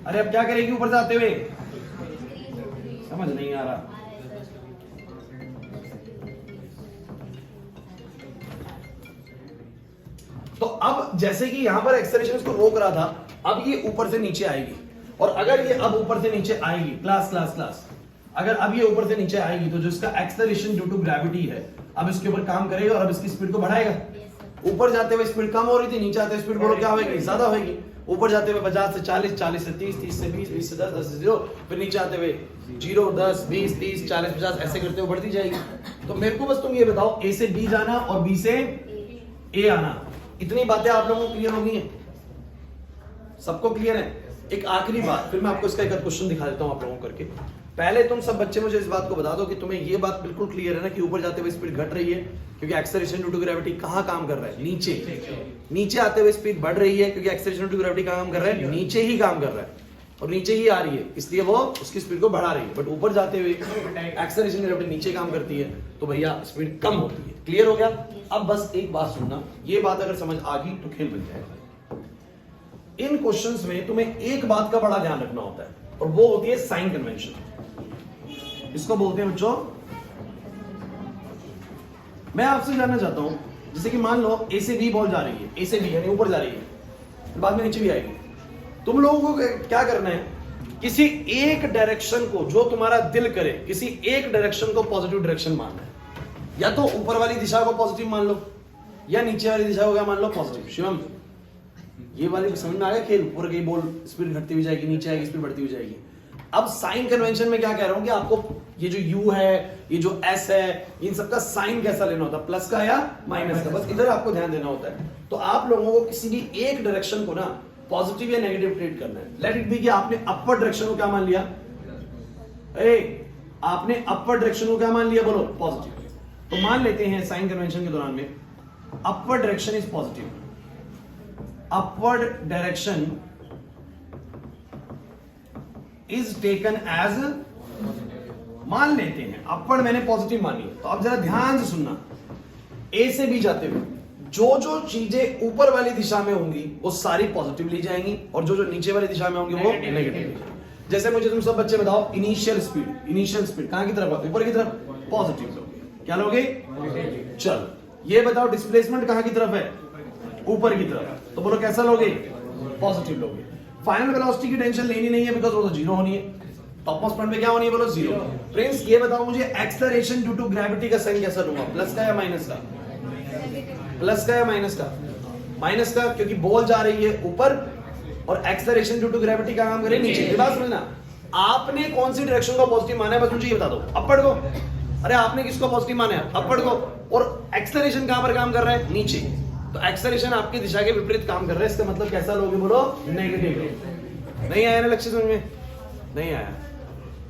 Speaker 1: अरे अब क्या करेगी ऊपर से आते हुए, समझ नहीं आ रहा। तो अब जैसे कि यहां पर एक्सेलरेशन इसको रोक रहा था, अब ये ऊपर से नीचे आएगी, और अगर ये अब ऊपर से नीचे आएगी, क्लास अगर अब ये ऊपर से नीचे आएगी तो जो इसका एक्सेलरेशन ड्यू टू ग्रेविटी है अब इसके ऊपर काम करेगा और अब इसकी स्पीड को बढ़ाएगा। ऊपर जाते हुए स्पीड कम हो रही थी, नीचे आते हुए स्पीड बोलो क्या होगी, ज्यादा होगी। ऊपर जाते हुए 50 से 40, 40 से 30, 30 से 20, 20 से 10, 10 से 0, फिर नीचे आते हुए 0, 10, 20, 30, 40, 50 ऐसे करते हुए बढ़ती जाएगी। तो मेरे को बस तुम ये बताओ, ए से बी जाना और बी से ए आना, इतनी बातें आप लोगों को क्लियर होगी? सबको क्लियर है? एक आखिरी बात, फिर मैं आपको इसका एक क्वेश्चन दिखा देता हूं आप लोगों को करके। पहले तुम सब बच्चे मुझे इस बात को बता दो कि तुम्हें ये बात बिल्कुल क्लियर है ना कि ऊपर जाते हुए स्पीड घट रही है, क्योंकि एक्सेलरेशन ड्यू टू ग्रेविटी कहां काम कर रहा है, नीचे आते हुए स्पीड बढ़ रही है, क्योंकि एक्सेलरेशन ड्यू टू ग्रेविटी कहां काम कर रहा है, नीचे ही काम कर रहा है, और नीचे ही आ रही है, इसलिए वो उसकी स्पीड को बढ़ा रही है। बट ऊपर जाते हुए एक्सेलरेशन ग्रेविटी नीचे काम करती है, तो भैया स्पीड कम होती है। क्लियर हो गया? अब बस एक बात सुनना, ये बात अगर समझ आ गई तो खेल बन जाएगा। इन क्वेश्चंस में तुम्हें एक बात का बड़ा ध्यान रखना होता है, और वो होती है साइन कन्वेंशन। इसको बोलते हैं बच्चों, मैं आपसे जानना चाहता हूं, जैसे कि मान लो ए से बी बॉल जा रही है, ए से बी यानी ऊपर जा रही है, बाद में नीचे भी आएगी। तुम लोगों को क्या करना है, किसी एक डायरेक्शन को जो तुम्हारा दिल करे, किसी एक डायरेक्शन को पॉजिटिव डायरेक्शन मानना है। या तो ऊपर वाली दिशा को पॉजिटिव मान लो, या नीचे वाली दिशा को क्या मान लो, पॉजिटिव। शिवम ये वाली समझ में आ गया खेल? ऊपर गई बॉल स्पीड घटती हुई जाएगी, नीचे आएगी स्पीड बढ़ती हुई जाएगी। अब साइन कन्वेंशन में क्या कह रहा हूं कि आपको ये जो यू है, ये जो एस है, इन सबका साइन कैसा लेना होता है, प्लस का या माइनस का, बस इधर आपको ध्यान देना होता है। तो आप लोगों को किसी भी एक डायरेक्शन को ना पॉजिटिव या नेगेटिव ट्रीट करना है। लेट इट बी कि आपने अपर डायरेक्शन को क्या मान लिया, आपने अपर डायरेक्शन को क्या मान लिया, बोलो पॉजिटिव। तो मान लेते हैं साइन कन्वेंशन के दौरान में upper direction is positive, upward direction is taken as, मान लेते हैं अपवर्ड मैंने पॉजिटिव मानी। तो अब जरा ध्यान से सुनना, ए से बी जाते हुए जो जो चीजें ऊपर वाली दिशा में होंगी वो सारी पॉजिटिव ली जाएंगी और जो जो नीचे वाली दिशा में होंगी वो नेगेटिव। जैसे मुझे तुम सब बच्चे बताओ, इनिशियल स्पीड कहां की तरफ, ऊपर की तरफ, पॉजिटिव लोगे। क्या लोगे, चलो ये बताओ डिस्प्लेसमेंट कहां की तरफ है, ऊपर की तरफ, तो बोलो कैसा लोगे, पॉजिटिव लोगे। फाइनल वेलोसिटी की टेंशन लेनी नहीं है बिकॉज़ वो तो जीरो होनी है, टॉप मोस्ट पॉइंट पे क्या होनी है, बोलो जीरो। फ्रेंड्स ये बताओ मुझे एक्सेलरेशन ड्यू टू ग्रेविटी का साइन कैसा लूंगा, प्लस का या माइनस का, प्लस का या माइनस का, माइनस का, क्योंकि बॉल जा रही है ऊपर और एक्सेलरेशन ड्यू टू ग्रेविटी का काम करे नीचे। ये बात समझना, आपने कौन सी डायरेक्शन को पॉजिटिव माना है बस मुझे ये बता दो, अपवर्ड को। अरे आपने किसको पॉजिटिव माना है, अपवर्ड को, और एक्सेलरेशन कहां पर काम कर रहा है, नीचे। तो एक्सेलरेशन आपकी दिशा के विपरीत काम कर रहा है, इसका मतलब कैसा लोगे, बोलो नेगेटिव। नहीं आया ना लक्ष्य समझ में, नहीं आया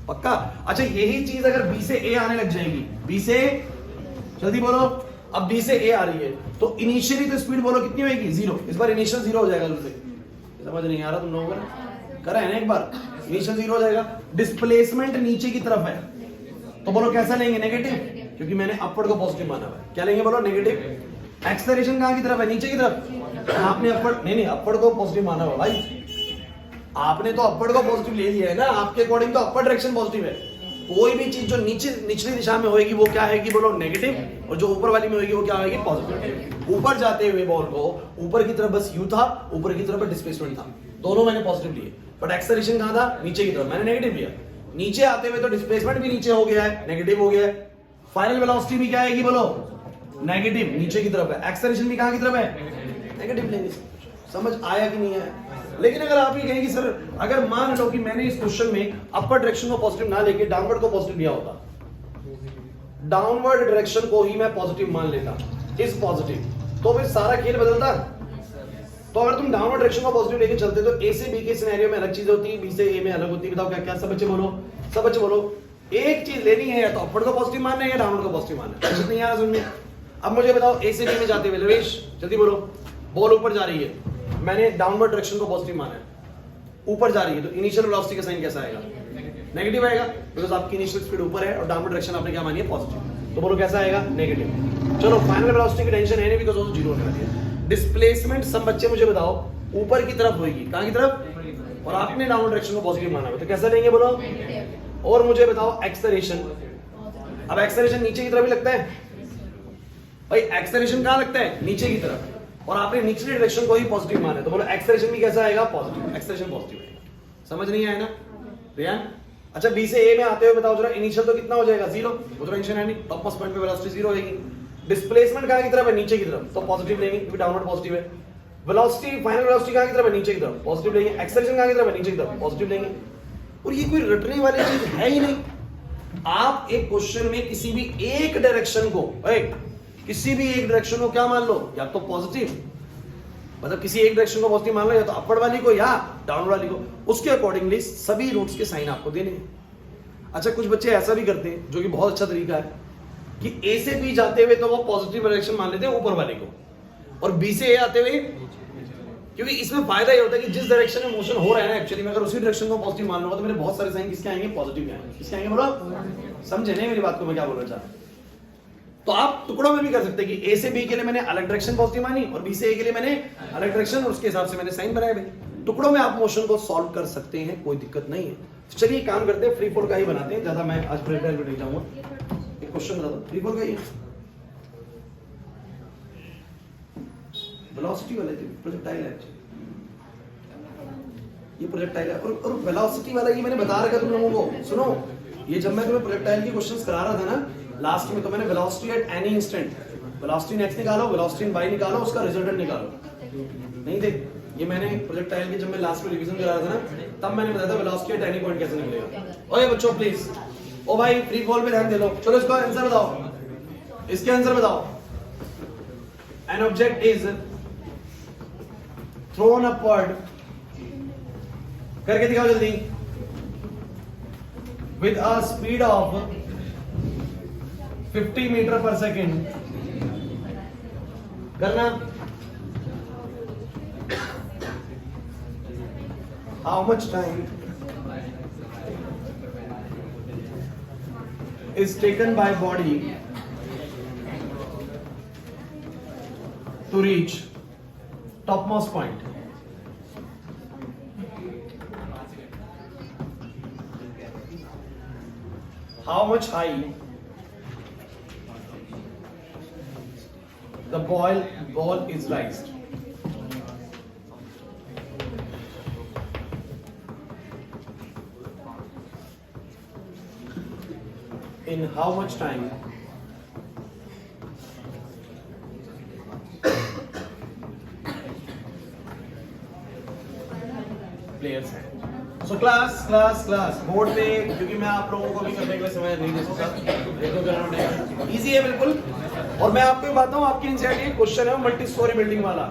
Speaker 1: पक्का। अच्छा यही चीज अगर बी से ए आने लग जाएगी, बी से, जल्दी बोलो, अब बी से ए आ रही है तो इनिशियली तो स्पीड बोलो कितनी होगी, जीरो। इस बार इनिशियल जीरो हो जाएगा, समझ नहीं आ रहा तुम लोगों को, करा है ना एक बार, इनिशियल जीरो हो जाएगा। डिस्प्लेसमेंट नीचे की तरफ है तो बोलो कैसा लेंगे, नेगेटिव, क्योंकि मैंने अपवर्ड को पॉजिटिव माना है। क्या लेंगे, बोलो नेगेटिव। एक्सेलरेशन कहां की तरफ है, नीचे की तरफ, आपने अपवर्ड नहीं अपवर्ड को पॉजिटिव माना हुआ भाई, आपने तो अपवर्ड को पॉजिटिव ले लिया है ना, आपके अकॉर्डिंग तो अपवर्ड डायरेक्शन पॉजिटिव है। कोई भी चीज जो नीचे निचली दिशा में होगी वो क्या है कि बोलो नेगेटिव, और जो ऊपर वाली में होगी वो क्या होगी, पॉजिटिव। ऊपर जाते हुए बॉल को ऊपर की तरफ बस यू था, ऊपर की तरफ डिस्प्लेसमेंट था, दोनों मैंने पॉजिटिव लिए, बट एक्सेलरेशन कहां था, नीचे की तरफ, मैंने नेगेटिव लिया। नीचे आते हुए तो डिस्प्लेसमेंट भी नीचे हो गया है, नेगेटिव हो गया है। फाइनल वेलोसिटी भी क्या आएगी, बोलो नेगेटिव, नीचे की तरफ है। एक्सेलरेशन भी कहां की तरफ है, नेगेटिव लेंगे। समझ आया कि नहीं आया? लेकिन अगर आप ये कहेंगे सर अगर मान लो कि मैंने इस क्वेश्चन में अपर डायरेक्शन को पॉजिटिव ना लेके डाउनवर्ड को पॉजिटिव लिया होता, डाउनवर्ड डायरेक्शन को ही मैं पॉजिटिव मान लेता, इज पॉजिटिव, तो फिर सारा खेल बदलता। तो अगर तुम डाउनवर्ड डायरेक्शन को पॉजिटिव लेके चलते तो ए से बी के सिनेरियो में अलग चीज होती है, बी से ए में अलग होती है। बताओ क्या क्या, सब बच्चे बोलो, सब बच्चे बोलो। एक चीज लेनी है, या तो अपवर्ड को पॉजिटिव मानना है या डाउनवर्ड को पॉजिटिव मानना है। नहीं आ रहा समझ में? अब मुझे बताओ ए से बी में जाते हुए लवेश जल्दी बोलो, बॉल ऊपर जा रही है, मैंने डाउनवर्ड डायरेक्शन को पॉजिटिव माना है, ऊपर जा रही है, तो इनिशियल वेलोसिटी का साइन कैसा आएगा, नेगेटिव आएगा, बिकॉज़ आपकी इनिशियल स्पीड ऊपर है और डाउनवर्ड डायरेक्शन आपने क्या मानी है, पॉजिटिव। तो बोलो कैसा आएगा, नेगेटिव। चलो फाइनल वेलोसिटी की टेंशन है नहीं बिकॉज़ वो जीरो होने वाली है। डिस्प्लेसमेंट सब बच्चे मुझे बताओ ऊपर की तरफ होगी, कहां की तरफ, और आपने डाउनवर्ड डायरेक्शन को पॉजिटिव माना है, तो कैसा लेंगे बोलो। और मुझे बताओ एक्सेलरेशन, अब एक्सेलरेशन नीचे की तरफ ही लगता है भाई, एक्सेलरेशन कहां लगता है, नीचे की तरफ, और आपने निचली डायरेक्शन को ही पॉजिटिव माना है, तो बोलो एक्सेलरेशन भी कैसा आएगा, पॉजिटिव। एक्सेलरेशन पॉजिटिव आएगा। समझ नहीं आया ना रियान? अच्छा बी से ए में आते हुए बताओ जरा, इनिशियल तो कितना हो जाएगा, जीरो, वो तो टेंशन है नहीं, टॉप मोस्ट पॉइंट पे वेलोसिटी जीरो होगी। डिस्प्लेसमेंट कहां की तरफ है, नीचे की तरफ, तो पॉजिटिव लेंगे क्योंकि डाउनवर्ड पॉजिटिव है। वेलोसिटी, फाइनल वेलोसिटी कहां की तरफ है, नीचे की तरफ, पॉजिटिव लेंगे। एक्सेलरेशन कहां की तरफ है, नीचे की तरफ, पॉजिटिव लेंगे। और ये कोई रटने वाली चीज है ही नहीं। आप एक क्वेश्चन में किसी भी एक डायरेक्शन को, किसी भी एक डायरेक्शन को क्या मान लो, या तो पॉजिटिव, मतलब किसी एक डायरेक्शन को पॉजिटिव मान लो, या तो अपवर्ड वाली को या डाउनवर्ड वाली को, उसके अकॉर्डिंगली सभी रूट्स के साइन आपको देने हैं। अच्छा कुछ बच्चे ऐसा भी करते हैं जो कि बहुत अच्छा तरीका है कि ए से बी जाते हुए तो वो पॉजिटिव डायरेक्शन मान लेते हैं ऊपर वाले को, और बी से ए आते हुए, क्योंकि इसमें फायदा ये होता है कि जिस डायरेक्शन में मोशन हो रहा है ना एक्चुअली में, अगर उसी डायरेक्शन को पॉजिटिव मान लूंगा तो मेरे बहुत सारे साइन किसके आएंगे, पॉजिटिव आएंगे। किसके आएंगे बोलो, समझे नहीं मेरी बात को मैं क्या बोलना चाह रहा हूं? तो आप टुकड़ों में भी कर सकते हैं कि ए से बी के लिए मैंने अलग डायरेक्शन पॉजिटिव मानी और बी से ए के लिए मैंने अलग डायरेक्शन, और उसके हिसाब से मैंने साइन बनाए भाई। टुकड़ों में आप मोशन को सॉल्व कर सकते हैं, कोई दिक्कत नहीं है। तो चलिए काम करते हैं, फ्री फॉल का ही बनाते हैं, ज्यादा मैं आज प्रोजेक्टाइल पे नहीं जाऊंगा। एक क्वेश्चन बता दो, फ्री फॉल का ही वेलोसिटी वाले थे, प्रोजेक्टाइल है ये, प्रोजेक्टाइल है। और वेलोसिटी वाला ये मैंने बता रखा तुम लोगों को, सुनो, ये जब मैं तुम्हें प्रोजेक्टाइल के क्वेश्चंस करा रहा था ना लास्ट में, तो मैंने velocity at any instant, velocity in x निकालो, वेलोसिटी इन वाई निकालो, उसका रिजल्टेंट निकालो। नहीं देख, ये मैंने प्रोजेक्टाइल के जब मैं लास्ट में रिवीजन करा रहा था ना, तब मैंने बताया था वेलोसिटी एट एनी पॉइंट कैसे निकलेगा। ओए बच्चों प्लीज, ओ भाई फ्री फॉल पे ध्यान दे लो। चलो इसका आंसर बताओ, इसके आंसर बताओ। An object is thrown upward करके दिखाओ जल्दी। With a speed of 50 metre per second करना। How much time is taken by body to reach topmost point? How much high the ball is raised? In how much time players हैं? So class board पे, क्योंकि मैं आप लोगों को भी करने के लिए समय नहीं दे सकता, इजी है बिल्कुल। और मैं आपको बताता हूँ, आपकी एनसीईआरटी क्वेश्चन है मल्टी स्टोरी बिल्डिंग वाला।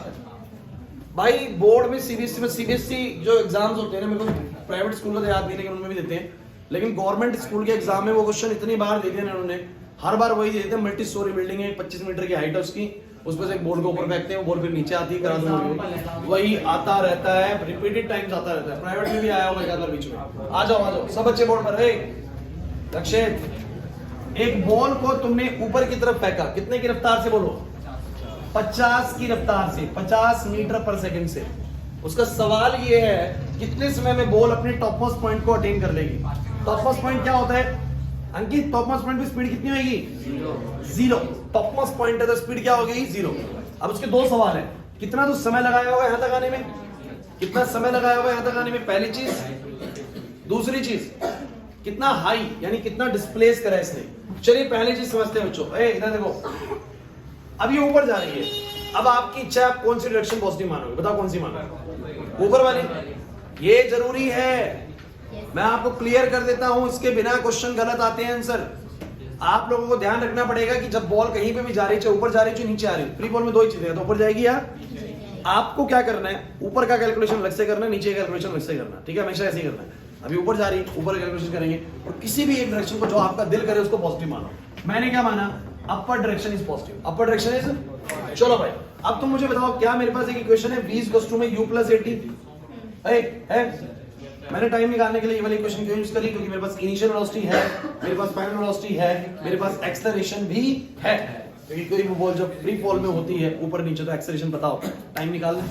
Speaker 1: भाई बोर्ड में सीबीएसई जो एग्जाम्स होते हैं ना, मेरे को प्राइवेट स्कूल का याद नहीं, लेकिन उनमें भी देते हैं, लेकिन गवर्नमेंट स्कूल के एग्जाम में वो क्वेश्चन इतनी बार दे दिए उन्होंने, हर बार वही देते हैं। मल्टी स्टोरी बिल्डिंग है, 25 मीटर की हाइट है उसकी, उस पर से एक बोर्ड को ऊपर फेंकते हैं, वो बोर्ड फिर नीचे आती है, करा दूंगा, वही आता रहता है, रिपीटेड टाइम्स आता रहता है। प्राइवेट में भी आया होगा एक बार बीच में। आ जाओ सब बच्चे बोर्ड पर। रक्षित, एक बॉल को तुमने ऊपर की तरफ फेंका, कितने की रफ्तार से बोलो? 50 की रफ्तार से, 50 मीटर पर सेकंड से। उसका सवाल ये है कितने समय में बॉल अपने टॉपमोस्ट पॉइंट को अटेन कर लेगी। टॉपमोस्ट पॉइंट क्या होता है अंकित? टॉपमोस्ट पॉइंट की स्पीड कितनी होगी? 0। टॉपमोस्ट पॉइंट है तो स्पीड क्या हो गई? 0। अब उसके दो सवाल है, कितना तो समय लगाया होगा यहां तक आने में, कितना समय लगाया होगा यहां तक आने में, पहली चीज। दूसरी चीज, कितना हाई यानी कितना डिस्प्लेस करा इसने। चलिए पहली चीज समझते हैं बच्चों। इधर देखो, अब ये ऊपर जा रही है, अब आपकी इच्छा, आप कौन सी डायरेक्शन पॉजिटिव मानोगे? बताओ कौन सी मानोगे? ऊपर वाली। ये जरूरी है, मैं आपको क्लियर कर देता हूं, इसके बिना क्वेश्चन गलत आते हैं आंसर। आप लोगों को ध्यान रखना पड़ेगा कि जब बॉल कहीं पे भी जा रही है, ऊपर जा रही है नीचे आ रही है, फ्री बॉल में दो ही चीजें हैं, तो ऊपर जाएगी या आपको क्या करना है, ऊपर का कैलकुलेशन अलग से करना है, नीचे का कैलकुलेशन अलग से करना है। ठीक है, हमेशा ऐसे ही करना है। अभी ऊपर जा रही है, ऊपर कैलकुलेशन करेंगे, और किसी भी एक डायरेक्शन को जो आपका दिल करे उसको पॉजिटिव मानो। मैंने क्या माना? अपर direction is positive, upper direction is. चलो भाई, अब तुम मुझे बताओ, क्या मेरे पास एक इक्वेशन है, v इक्वल्स टू में u प्लस 80 है। मैंने टाइम निकालने के लिए ये वाली इक्वेशन क्यों यूज करी? क्योंकि मेरे पास इनिशियल वेलोसिटी है, मेरे पास फाइनल वेलोसिटी है, मेरे पास एक्सेलरेशन भी है। क्योंकि कोई भी बॉल जब फ्री फॉल में होती है ऊपर नीचे, तो एक्सेलरेशन पता होता है। टाइम निकाल लें।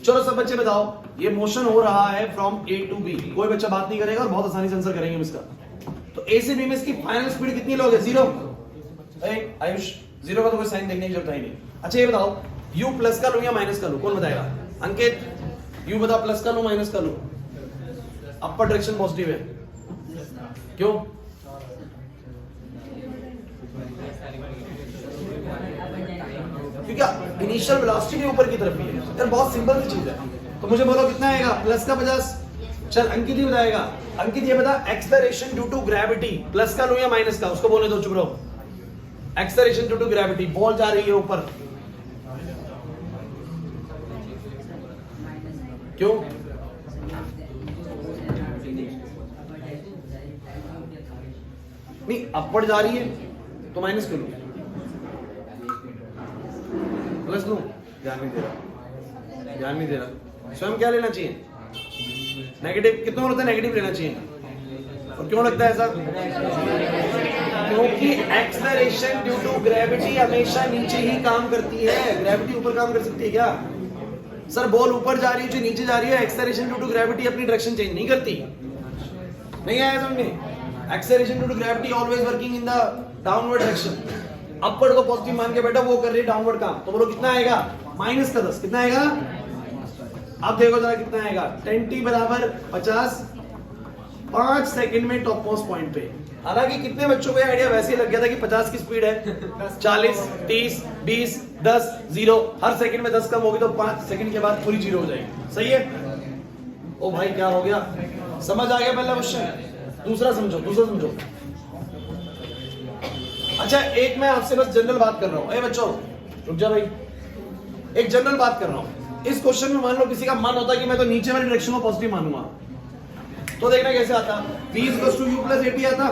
Speaker 1: चलो सब बच्चे बताओ, ये मोशन हो रहा है फ्रॉम ए टू बी। कोई बच्चा बात नहीं करेगा और बहुत आसानी से आंसर करेंगे हम इसका। तो ए से बी में इसकी फाइनल स्पीड कितनी लोगे? 0। आयुष, 0 का तो कोई साइन देखने की जरूरत है नहीं। अच्छा ये बताओ, u प्लस का लूं या माइनस का लूं? कौन बताएगा? अंकित, u बता, प्लस का लूं माइनस का लूं? अपर डायरेक्शन पॉजिटिव है, क्यों? क्योंकि इनिशियल वेलोसिटी भी ऊपर की तरफ ही है। यार बहुत सिंपल सी चीज है। तो मुझे बोलो कितना आएगा? प्लस का 50। चल अंकित ही बताएगा। अंकित ये बता, acceleration due to gravity, plus का लूं या माइनस का? उसको बोलने दो, चुप रहो। Acceleration due to gravity, ball जा रही है ऊपर, क्यों? नहीं, अपवर्ड जा रही है तो माइनस क्यों लूं? प्लस लूं? ध्यान नहीं दे रहा। स्वयं क्या लेना चाहिए? नेगेटिव। कितना होता है? नेगेटिव लेना चाहिए। और क्यों लगता है ऐसा? क्योंकि एक्सेलरेशन ड्यू टू ग्रेविटी हमेशा नीचे ही काम करती है। ग्रेविटी ऊपर काम कर सकती है क्या? सर बॉल ऊपर जा रही है, जो नीचे जा रही है, एक्सेलरेशन ड्यू टू ग्रेविटी अपनी डायरेक्शन चेंज नहीं करती। नहीं आया समझ में? Acceleration due to gravity always working in the downward direction. Upward को पॉजिटिव मान के बेटा वो कर रही है डाउनवर्ड काम। तो बोलो कितना आएगा? माइनस का 10। कितना आएगा? अब देखो जरा कितना आएगा। 10t बराबर 50, 5 सेकंड में टॉप मोस्ट पॉइंट पे। हालांकि कितने बच्चों को आइडिया वैसे ही लग गया था कि 50 की स्पीड है, 40, 30, 20, 10, 0। हर सेकंड में 10 कम होगी तो 5 सेकंड के बाद पूरी 0 हो जाएगी। सही है? ओ भाई क्या हो गया? समझ आ गया पहला क्वेश्चन? दूसरा समझो। अच्छा एक मैं आपसे बस जनरल बात कर रहा हूं। बच्चों रुक जा भाई, एक जनरल बात कर रहा हूं। इस क्वेश्चन में मान लो किसी का मन होता है कि मैं तो नीचे वाली डायरेक्शन को पॉजिटिव मानूंगा, तो देखना कैसे आता, v equals to u plus at आता।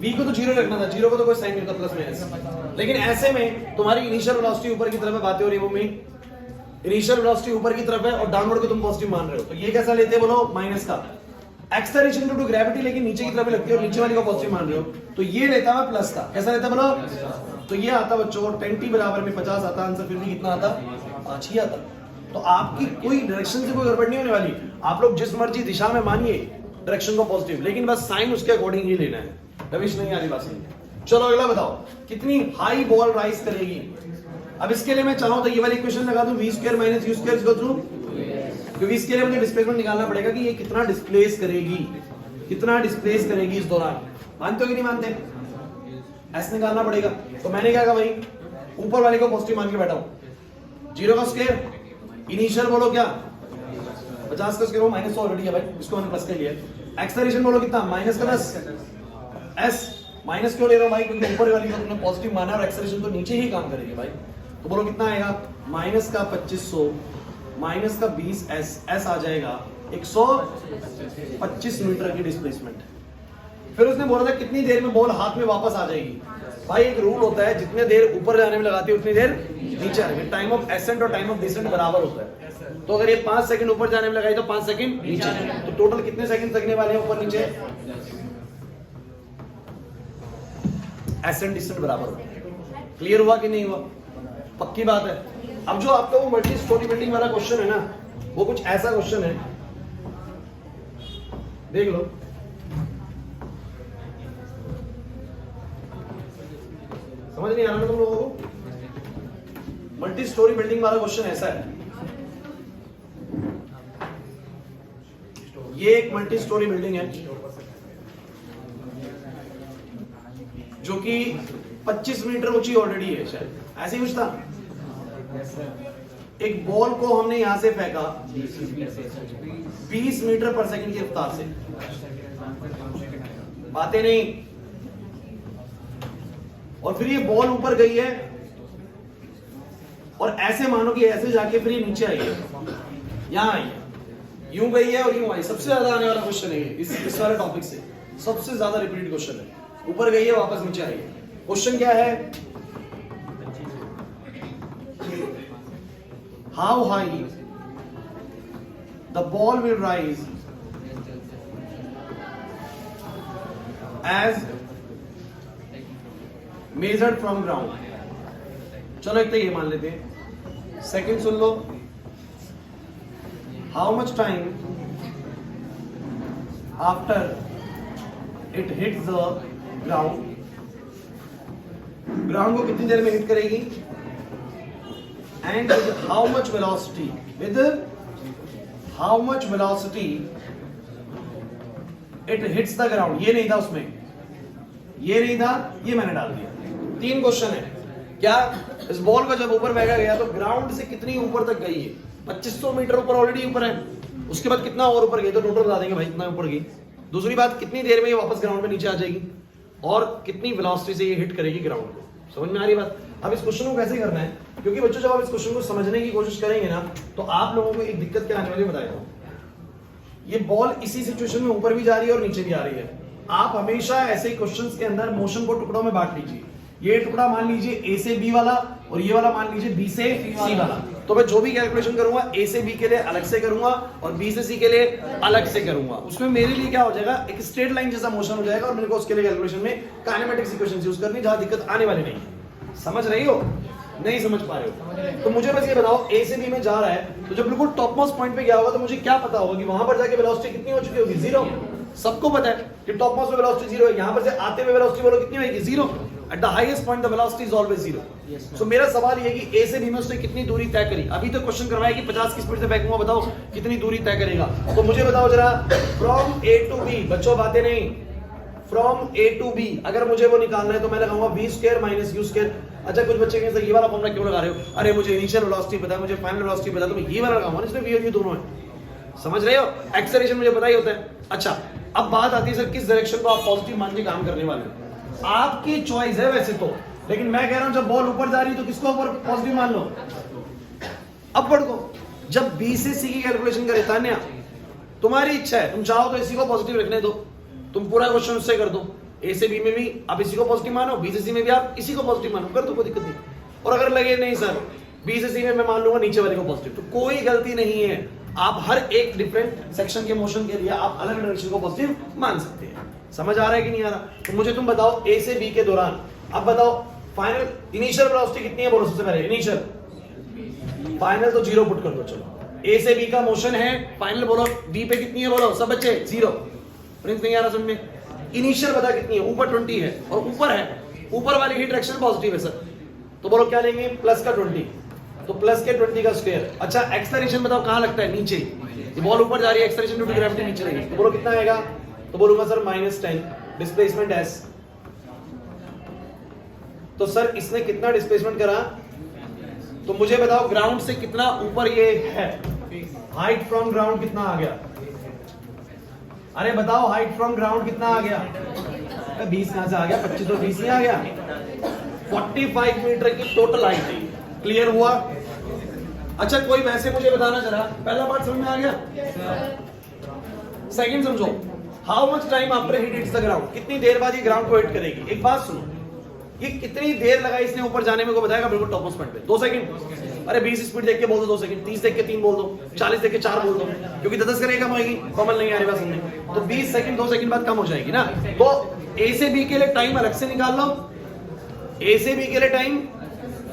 Speaker 1: v को तो जीरो रखना था, जीरो को तो कोई साइन नहीं होता प्लस माइनस। लेकिन ऐसे में तुम्हारी इनिशियल वेलोसिटी ऊपर की तरफ है, बातें हो रही है वो में इनिशियल वेलोसिटी ऊपर की तरफ है और डाउनवर्ड को तुम पॉजिटिव मान रहे हो, तो ये कैसा लेते हैं बोलो, माइनस का एक्सेलरेशन ड्यू टू ग्रेविटी, लेकिन नीचे की तरफ ही लगती है और नीचे वाली को पॉजिटिव मान रहे हो, तो ये लेता है प्लस का। कैसा लेता बोलो, तो ये आता बच्चों 10t बराबर में 50 आता, आंसर फिर भी कितना आता, 5 ही आता। तो आपकी कोई डायरेक्शन से कोई गड़बड़ नहीं होने वाली, आप लोग जिस मर्जी दिशा में मानिए डायरेक्शन को पॉजिटिव, लेकिन बस साइन उसके अकॉर्डिंग ही लेना है। रविश नहीं आ रही बात नहीं। चलो अगला बताओ, कितनी हाई बॉल राइज करेगी। अब इसके लिए मैं चाहूं तो ये वाली इक्वेशन लगा दूं, v square minus u square equal to, क्योंकि इसके लिए मुझे डिस्प्लेसमेंट निकालना पड़ेगा कि ये कितना डिस्प्लेस करेगी, कितना डिस्प्लेस करेगी इस दौरान। मानते हो कि नहीं मानते, ऐसे निकालना पड़ेगा। तो मैंने क्या कहा भाई, ऊपर वाले को पॉजिटिव मान के बैठा हूं, 0 का स्क्वायर इनिशियल बोलो क्या 50 का स्क्वायर, माइनस ऑलरेडी है भाई, इसको मैंने प्लस कर लिया। एक्सेलरेशन बोलो कितना, माइनस का 10, s माइनस क्यों ले रहा हूं भाई, क्योंकि ऊपर वाली को तुमने पॉजिटिव माना और एक्सेलरेशन तो नीचे ही काम करेगी भाई। तो बोलो कितना आएगा, माइनस का 2500 माइनस का 20s, s आ जाएगा 125 मीटर की डिस्प्लेसमेंट। फिर उसने बोला था कितनी देर में बॉल हाथ में वापस आ जाएगी। भाई एक रूल होता है, जितने देर ऊपर जाने में लगाती है उतनी देर नीचे आने में, टाइम ऑफ एसेंट और टाइम ऑफ डिसेंट बराबर होता है। तो अगर ये 5 सेकंड ऊपर जाने में लगाई तो 5 सेकंड नीचे, तो टोटल कितने सेकंड लगने वाले हैं ऊपर नीचे, एसेंट डिसेंट बराबर होता है। क्लियर हुआ कि नहीं हुआ, पक्की बात है। अब जो आपका वो मल्टी स्टोरी बिल्डिंग वाला क्वेश्चन है ना, वो कुछ ऐसा क्वेश्चन है, देख लो, समझ नहीं आ रहा ना तुम लोगों को, मल्टी स्टोरी बिल्डिंग वाला क्वेश्चन ऐसा है, ये एक मल्टी स्टोरी बिल्डिंग है जो कि 25 मीटर ऊंची ऑलरेडी है, शायद ऐसे ही कुछ था। एक बॉल को हमने यहां से फेंका 20 मीटर पर सेकंड की रफ्तार से, बातें नहीं, और फिर ये बॉल ऊपर गई है और ऐसे मानो कि ऐसे जाके फिर ये नीचे आई है, यहां आई है, यूं गई है और यूं आई। सबसे ज्यादा आने वाला क्वेश्चन है इस वाले टॉपिक से, सबसे ज्यादा रिपीट क्वेश्चन है, ऊपर गई है वापस नीचे आई है। क्वेश्चन क्या है, how high the ball will rise as measured from ground. चलो एक तो ये मान लेते हैं, सेकंड सुन लो, how much time after it hits the ground, ground को कितनी देर में हिट करेगी, and with how much velocity, with how much velocity it hits the ground. ये नहीं था उसमें, ये नहीं था, ये मैंने डाल दिया। 3 क्वेश्चन है क्या, इस बॉल को जब ऊपर फेंका गया तो ग्राउंड से कितनी ऊपर तक गई है, 2500 मीटर ऊपर ऑलरेडी ऊपर है, उसके बाद कितना और ऊपर गई, तो टोटल बता देंगे भाई कितना ऊपर गई। दूसरी बात, कितनी देर में ये वापस ग्राउंड में नीचे आ जाएगी, और कितनी वेलोसिटी से ये हिट करेगी ग्राउंड को। समझ में आ रही बात। अब इस क्वेश्चन को कैसे करना है, क्योंकि बच्चों जब आप इस क्वेश्चन को समझने की कोशिश करेंगे ना, तो आप लोगों को एक दिक्कत क्या आने वाली बताएगा, ये बॉल इसी सिचुएशन में ऊपर भी जा रही है और नीचे भी आ रही है। आप हमेशा ऐसे क्वेश्चंस के अंदर मोशन को टुकड़ों में बांट लीजिए। ये टुकड़ा मान लीजिए ए से बी वाला, और ये वाला मान लीजिए बी से सी वाला। तो मैं जो भी कैलकुलेशन करूंगा ए से बी के लिए अलग से करूंगा और बी से सी के लिए अलग से करूंगा। उसमें मेरे लिए क्या हो जाएगा, एक स्ट्रेट लाइन जैसा मोशन हो जाएगा, और मेरे को उसके लिए कैलकुलेशन में काइनेमेटिक्स इक्वेशंस यूज करनी, जहां दिक्कत आने वाली नहीं। समझ रही हो, नहीं समझ पा रहे हो, तो मुझे बस ये बताओ, ए से बी में जा रहा है, तो जब बिल्कुल टॉप मोस्ट पॉइंट पे गया होगा तो मुझे क्या पता होगा कि वहां पर जाके वेलोसिटी कितनी हो चुकी होगी, 0। सबको पता है कि टॉप मोस्ट पे वेलोसिटी 0 है, यहां पर से आते हुए वेलोसिटी बोलो कितनी होगी, 0। At the highest point the velocity is always 0। सो मेरा सवाल ये है कि ए से बी में उसने कितनी दूरी तय करी। अभी तो क्वेश्चन करवाया कि 50 की स्पीड से फेंकूंगा, बताओ कितनी दूरी तय करेगा। तो मुझे बताओ जरा, फ्रॉम ए टू बी, बच्चों बातें नहीं, फ्रॉम ए टू बी अगर मुझे वो निकालना है तो मैं लगाऊंगा v square minus u square. अच्छा कुछ बच्चे कहेंगे ये वाला फॉर्मूला क्यों लगा रहे हो, अरे मुझे इनिशियल वेलोसिटी पता है, मुझे फाइनल वेलोसिटी पता है, तो मैं ये वाला लगाऊंगा, इसमें v और u दोनों है। समझ रहे हो, एक्सेलरेशन मुझे पता ही होता है। अच्छा अब बात आती है सर किस डायरेक्शन को आप पॉजिटिव मान के काम करने वाले हो, आपकी चॉइस है वैसे तो, लेकिन मैं कह रहा हूं जब बॉल ऊपर जा रही है तो किसको ऊपर पॉजिटिव मान लो, अपवर्ड को। जब बी से सी की कैलकुलेशन करे तान्या, तुम्हारी इच्छा है, तुम चाहो तो इसी को पॉजिटिव रखने दो, तुम पूरा क्वेश्चन उससे कर दो। ए से बी में भी आप इसी को पॉजिटिव मानो, बी से सी में भी आप इसी को पॉजिटिव मानो, कर दो, कोई दिक्कत नहीं। और अगर लगे नहीं सर बी से सी में मैं मान लूंगा नीचे वाले को पॉजिटिव, तो कोई गलती नहीं है। आप हर एक डिफरेंट सेक्शन के मोशन के लिए आप अलग डायरेक्शन को पॉजिटिव मान सकते हैं। समझ आ रहा है कि नहीं आ रहा? तो मुझे तुम बताओ ए से बी के दौरान, अब बताओ फाइनल इनिशियल वेलोसिटी कितनी है, बोलो सबसे पहले इनिशियल। फाइनल तो 0 पुट कर दो। चलो ए से बी का मोशन है, फाइनल बोलो बी पे कितनी है, बोलो सब बच्चे 0। प्रिंस नहीं आ रहा समझ में? इनिशियल बता कितनी है, ऊपर 20 है और ऊपर है, ऊपर वाली की डायरेक्शन पॉजिटिव है सर, तो बोलो क्या लेंगे, प्लस का 20, तो प्लस के 20 का स्क्वायर। अच्छा एक्सेलरेशन बताओ कहां लगता है, नीचे, ये बॉल ऊपर जा रही है, एक्सेलरेशन ड्यू टू ग्रेविटी नीचे रहेगी, तो बोलो कितना आएगा, तो बोलूंगा सर -10 डिस्प्लेसमेंट s। तो सर इसने कितना डिस्प्लेसमेंट करा, तो मुझे बताओ ग्राउंड से कितना ऊपर ये है, हाइट फ्रॉम ग्राउंड कितना आ गया, अरे बताओ हाइट फ्रॉम ग्राउंड कितना आ गया, 20 कहां से आ गया, 25 तो 20 ही आ गया, 45 मीटर की टोटल हाइट है। क्लियर हुआ? अच्छा कोई वैसे मुझे बताना जरा, पहला पार्ट समझ में आ गया, सेकंड समझो, how much time after hit hits the ground, कितनी देर बाद ये ग्राउंड को हिट करेगी। एक बात सुनो, ये कितनी देर लगाई इसने ऊपर जाने में को बताएगा बिल्कुल टॉप ऑफ स्पीड पे, 2 सेकंड। अरे 20 स्पीड देख के बोल दो 2 सेकंड, 30 देख के 3 बोल दो, 40 देख के 4 बोल दो, क्योंकि 10 करेगा कम होगी, कॉमन नहीं आ रही बात समझने, तो 20 सेकंड 2 सेकंड बाद कम हो जाएगी ना। तो ए से बी के लिए टाइम अलग से निकाल लो, ए से बी के लिए टाइम,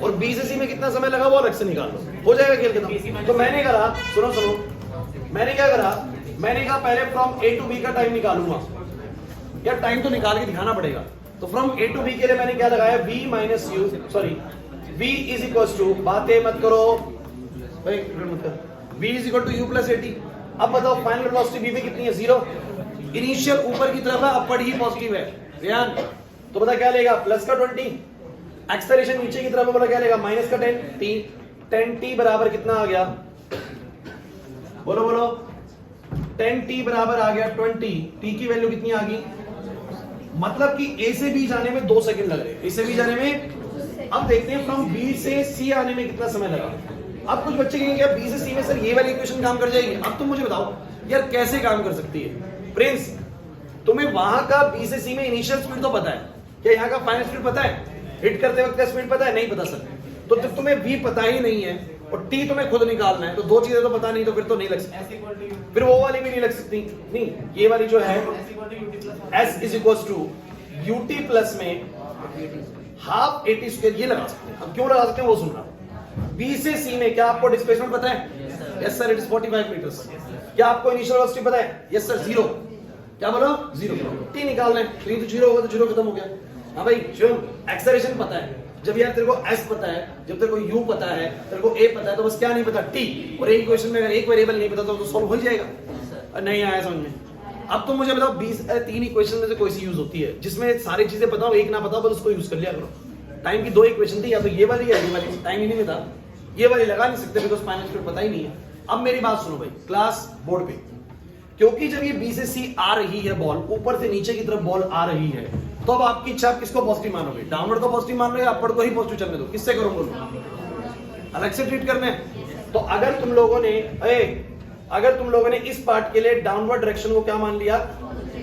Speaker 1: और बी से सी में कितना समय लगा वो अलग से निकाल लो, हो जाएगा खेल खत्म। तो मैंने करा, सुनो सुनो, मैंने क्या करा, मैंने कहा पहले फ्रॉम ए टू बी का टाइम निकालूंगा, या टाइम तो निकाल के दिखाना पड़ेगा। तो फ्रॉम ए टू बी के लिए मैंने क्या लगाया, v minus u, sorry v is equal to, बातें मत करो भाई, मत कर, v is equal to u plus 80। अब बताओ फाइनल वेलोसिटी v पे कितनी है, 0। इनिशियल ऊपर की तरफ है, अपवर्ड ही पॉजिटिव है ध्यान, तो पता क्या लेगा, प्लस का 20, एक्सेलरेशन नीचे की तरफ है, बोला क्या लेगा, माइनस का 10, 10t बराबर कितना आ गया, बोलो बोलो, 10t बराबर आ गया 20, t की वैल्यू कितनी आ गई, मतलब कि ए से बी जाने में 2 सेकंड लग रहे हैं, ए से बी जाने में। अब देखते हैं फ्रॉम बी से सी आने में कितना समय लगा। अब कुछ बच्चे कहेंगे यार बी से सी में सर ये वाली इक्वेशन काम कर जाएगी, अब तुम मुझे बताओ यार कैसे काम कर सकती है। प्रिंस तुम्हें वहां का बी से सी में इनिशियल स्पीड तो पता है, क्या यहाँ का फाइनल स्पीड पता है, हिट करते वक्त का स्पीड पता है, नहीं पता सर। तो जब तुम्हें v पता ही नहीं है और t तुम्हें खुद निकालना है, तो 2 चीजें तो पता नहीं, तो फिर तो नहीं लग सकती, फिर वो वाली भी नहीं लग सकती, नहीं ये वाली जो है s is equal to ut plus में हाफ 80 स्क्वायर, ये लगा सकते हैं। अब क्यों लगा सकते हैं वो सुनना, b से c में क्या आपको डिस्प्लेसमेंट पता है, yes sir it is 45 meters. क्या आपको इनिशियल वेलोसिटी पता है, यस सर 0। क्या बोलो 0, t निकालना है, 3 तो 0 होगा तो 0 खत्म हो गया। हाँ भाई शिवम एक्सेलरेशन पता है, जब यार तेरे को s पता है, जब तेरे को u पता है, तेरे को a पता है, तो बस क्या नहीं पता t, और एक इक्वेशन में अगर एक वेरिएबल नहीं पता तो सॉल्व हो जाएगा। नहीं आया समझ में? अब तुम मुझे बताओ 3 इक्वेशन में से कोई सी यूज होती है जिसमें सारी चीजें पता हो, एक ना पता हो, बस उसको यूज कर लिया करो। टाइम की 2 इक्वेशन थी, या तो ये वाली या ये वाली, टाइम ही नहीं था, ये वाली लगा नहीं सकते बिकॉज़ फाइनल स्पीड पता ही नहीं है। अब मेरी बात सुनो भाई क्लास बोर्ड पे, क्योंकि जब ये बी से सी आ रही है बॉल, ऊपर से नीचे की तरफ बॉल आ रही है, तो अब आपकी इच्छा किसको पॉजिटिव मानोगे, डाउनवर्ड को पॉजिटिव मान लो या अपवर्ड को ही पॉजिटिव चलने दो, किससे करूंगा, अलग से ट्रीट करना है। तो अगर तुम लोगों ने इस पार्ट के लिए डाउनवर्ड डायरेक्शन को क्या मान लिया,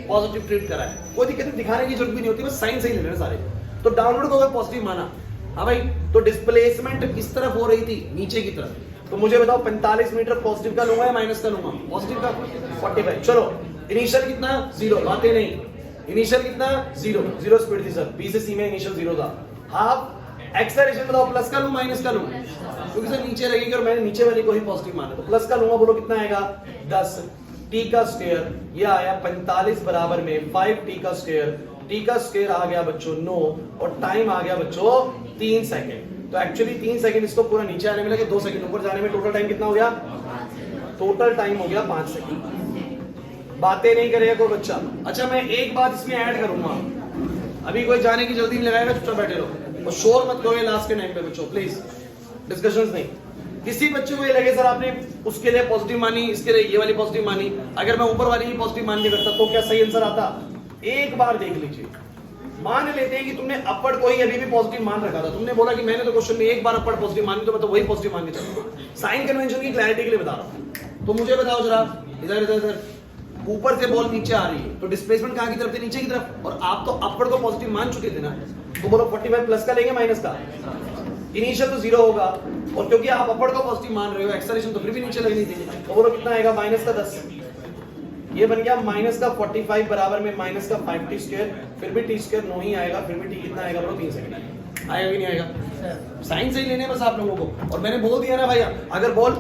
Speaker 1: पॉजिटिव ट्रीट करा है, कोई दिक्कत नहीं, दिखाने की जरूरत भी नहीं होती, बस साइन से ही ले लेना सारे। तो डाउनवर्ड को अगर पॉजिटिव माना, हाँ भाई, तो डिस्प्लेसमेंट किस तरफ हो रही थी, नीचे की तरफ, तो मुझे बताओ 45 मीटर पॉजिटिव का लूंगा या माइनस का लूंगा, पॉजिटिव का 45। चलो इनिशियल कितना 0, बातें नहीं, इनिशियल कितना 0 स्पीड थी सर, बी से सी में इनिशियल 0 था। हाफ एक्सेलरेशन बताओ प्लस का लूं माइनस का लूं, क्योंकि सर नीचे रहेगी और मैंने नीचे वाली को ही पॉजिटिव माना, तो प्लस का लूंगा, बोलो कितना आएगा 10, t का स्क्वायर, ये आया 45 बराबर में 5t का स्क्वायर, t का स्क्वायर आ गया बच्चों 9, और टाइम आ गया बच्चों 3 सेकंड। तो एक्चुअली 3 सेकंड इसको पूरा नीचे आने में लगे, 2 सेकंड ऊपर जाने में, टोटल टाइम कितना हो गया, टोटल टाइम हो गया 5 सेकंड। बातें नहीं करेगा कोई बच्चा। अच्छा मैं एक बात इसमें ऐड करूंगा, अभी कोई जाने की जल्दी नहीं लगाएगा, चुपचाप बैठे रहो और शोर मत करो लास्ट के टाइम पे बच्चों, प्लीज डिस्कशंस नहीं। किसी बच्चे को ये लगे सर आपने उसके लिए पॉजिटिव मानी, इसके लिए ये वाली पॉजिटिव मानी, अगर मैं ऊपर वाली ही पॉजिटिव मान नहीं करता तो क्या सही आंसर आता, एक बार देख लीजिए। मान लेते हैं कि तुमने अपवर्ड को ही अभी भी पॉजिटिव मान रखा था, तुमने बोला कि मैंने तो क्वेश्चन में एक बार अपवर्ड पॉजिटिव मानी, तो मैं तो वही पॉजिटिव मान के चलूंगा। साइन कन्वेंशन की क्लैरिटी के लिए बता रहा हूं, तो मुझे बताओ जरा, इधर इधर इधर ऊपर से बॉल नीचे आ रही है तो डिस्प्लेसमेंट कहां की तरफ से? नीचे की तरफ। और आप तो अपवर्ड को पॉजिटिव मान चुके थे ना, तो बोलो 45 प्लस का लेंगे माइनस का? इनिशियल तो 0 होगा, और क्योंकि आप अपवर्ड को पॉजिटिव मान रहे हो, एक्सेलरेशन तो फिर भी नीचे लगनी थी, तो बोलो कितना आएगा? माइनस का 10। ये बन गया माइनस का 45 बराबर में माइनस का 5t स्क्वायर, फिर भी t स्क्वायर नो ही आएगा, फिर भी t कितना आएगा बोलो? 3 सेकंड आएगा। आएगा कि नहीं आएगा? साइन से ही लेने बस आप लोगों को। और मैंने बोल दिया ना भैया, अगर बॉल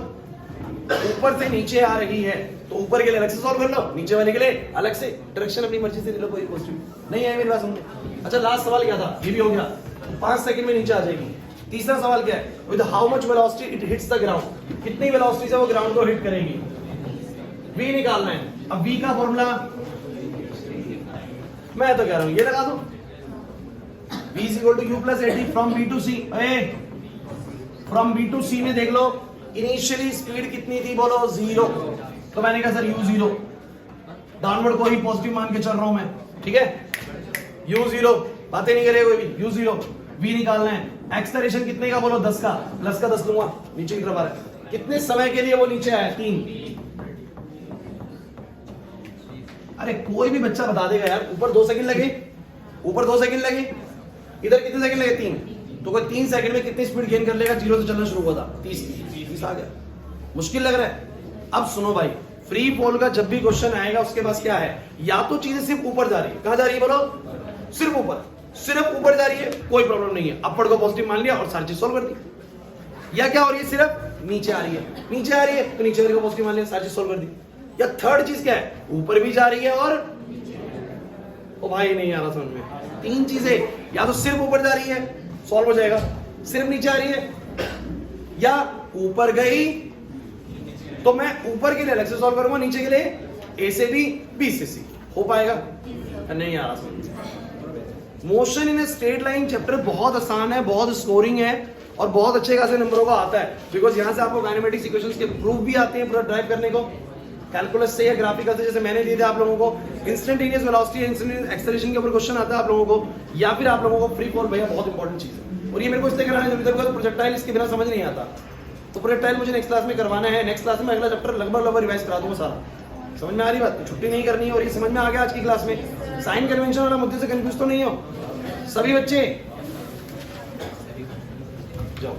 Speaker 1: ऊपर से नीचे आ रही है तो ऊपर के लिए अलग से सॉल्व कर लो, नीचे वाले के लिए अलग से। डायरेक्शन अपनी मर्जी से ले लो, कोई पॉजिटिव नहीं है मेरी बात समझो। अच्छा लास्ट सवाल क्या था? ये भी हो गया, 5 सेकंड में नीचे आ जाएगी। तीसरा सवाल क्या है? With how much velocity it hits the ground, कितनी वेलोसिटी से वो ग्राउंड को हिट करेगी, v निकालना है। अब v का फॉर्मूला मैं तो कह रहा हूं ये लगा दो, v is equal to u plus at from b to c। From b to c में देख लो इनिशियली स्पीड कितनी थी बोलो? 0। तो मैंने कहा सर u0, डाउनवर्ड को ही पॉजिटिव मान के चल रहा हूं मैं, ठीक है? u0 बातें नहीं करेगा कोई भी, u0 v निकालना है। एक्सेलरेशन कितने का बोलो? 10 का, प्लस का 10 लूंगा, नीचे की तरफ आ रहा है। कितने समय के लिए वो नीचे आया? 3। अरे कोई भी बच्चा बता देगा यार, ऊपर 2 सेकंड लगे, ऊपर 2 सेकंड लगे, इधर कितने सेकंड लगे? 3। तो कोई 3 सेकंड में कितनी स्पीड गेन कर लेगा? 0 से चलना शुरू हुआ था, 30 आ गया। मुश्किल लग रहा है? अब सुनो भाई, फ्री फॉल का जब भी क्वेश्चन आएगा उसके पास क्या है? या तो चीजें सिर्फ ऊपर जा रही है, कहां जा रही है बोलो? सिर्फ ऊपर, सिर्फ ऊपर जा रही है, कोई प्रॉब्लम नहीं है, अपवर्ड को पॉजिटिव मान लिया और सारी चीज सोल्व कर दी। या क्या हो रही है? सिर्फ नीचे आ रही है, नीचे आ रही है तो नीचे वाले को पॉजिटिव मान लिया, सारी चीज सोल्व कर दी। या थर्ड चीज क्या है? ऊपर भी जा रही है और ओ भाई नहीं आ रहा समझ में। 3 चीजें, या तो सिर्फ ऊपर जा रही है, सॉल्व हो जाएगा, सिर्फ नीचे आ रही है, या ऊपर गई तो मैं ऊपर के लिए अलग से सॉल्व करूंगा, नीचे के लिए ए से बी, बी से सी। हो पाएगा? नहीं आ रहा समझ। Motion in a straight line chapter बहुत आसान है, बहुत स्कोरिंग है और बहुत अच्छे खासे नंबरों का आता है, बिकॉज यहां से आपको काइनेमेटिक्स इक्वेशंस के प्रूफ भी आते हैं पूरा ड्राइव करने को। कैलकुलस से या ग्राफिकल से, जैसे मैंने दिए थे आप लोगों को, इंस्टेंटेनियस वेलोसिटी, इंस्टेंटेनियस एक्सेलरेशन के ऊपर क्वेश्चन आता है आप लोगों को, या फिर आप लोगों को फ्री फॉल, भैया बहुत इंपॉर्टेंट चीज है। और ये मेरे को इसलिए कराना है, जब प्रोजेक्टाइल इसके बिना समझ नहीं आता, तो प्रोजेक्टाइल मुझे नेक्स्ट क्लास में करवाना है। नेक्स्ट क्लास में अगला चैप्टर लगभग रिवाइज करा दूंगा सारा। समझ में आ रही बात? छुट्टी नहीं करनी है। और ये समझ में आ गया आज की क्लास में? साइन कन्वेंशन वाला मुद्दे से कंफ्यूज तो नहीं हो सभी बच्चे? जाओ।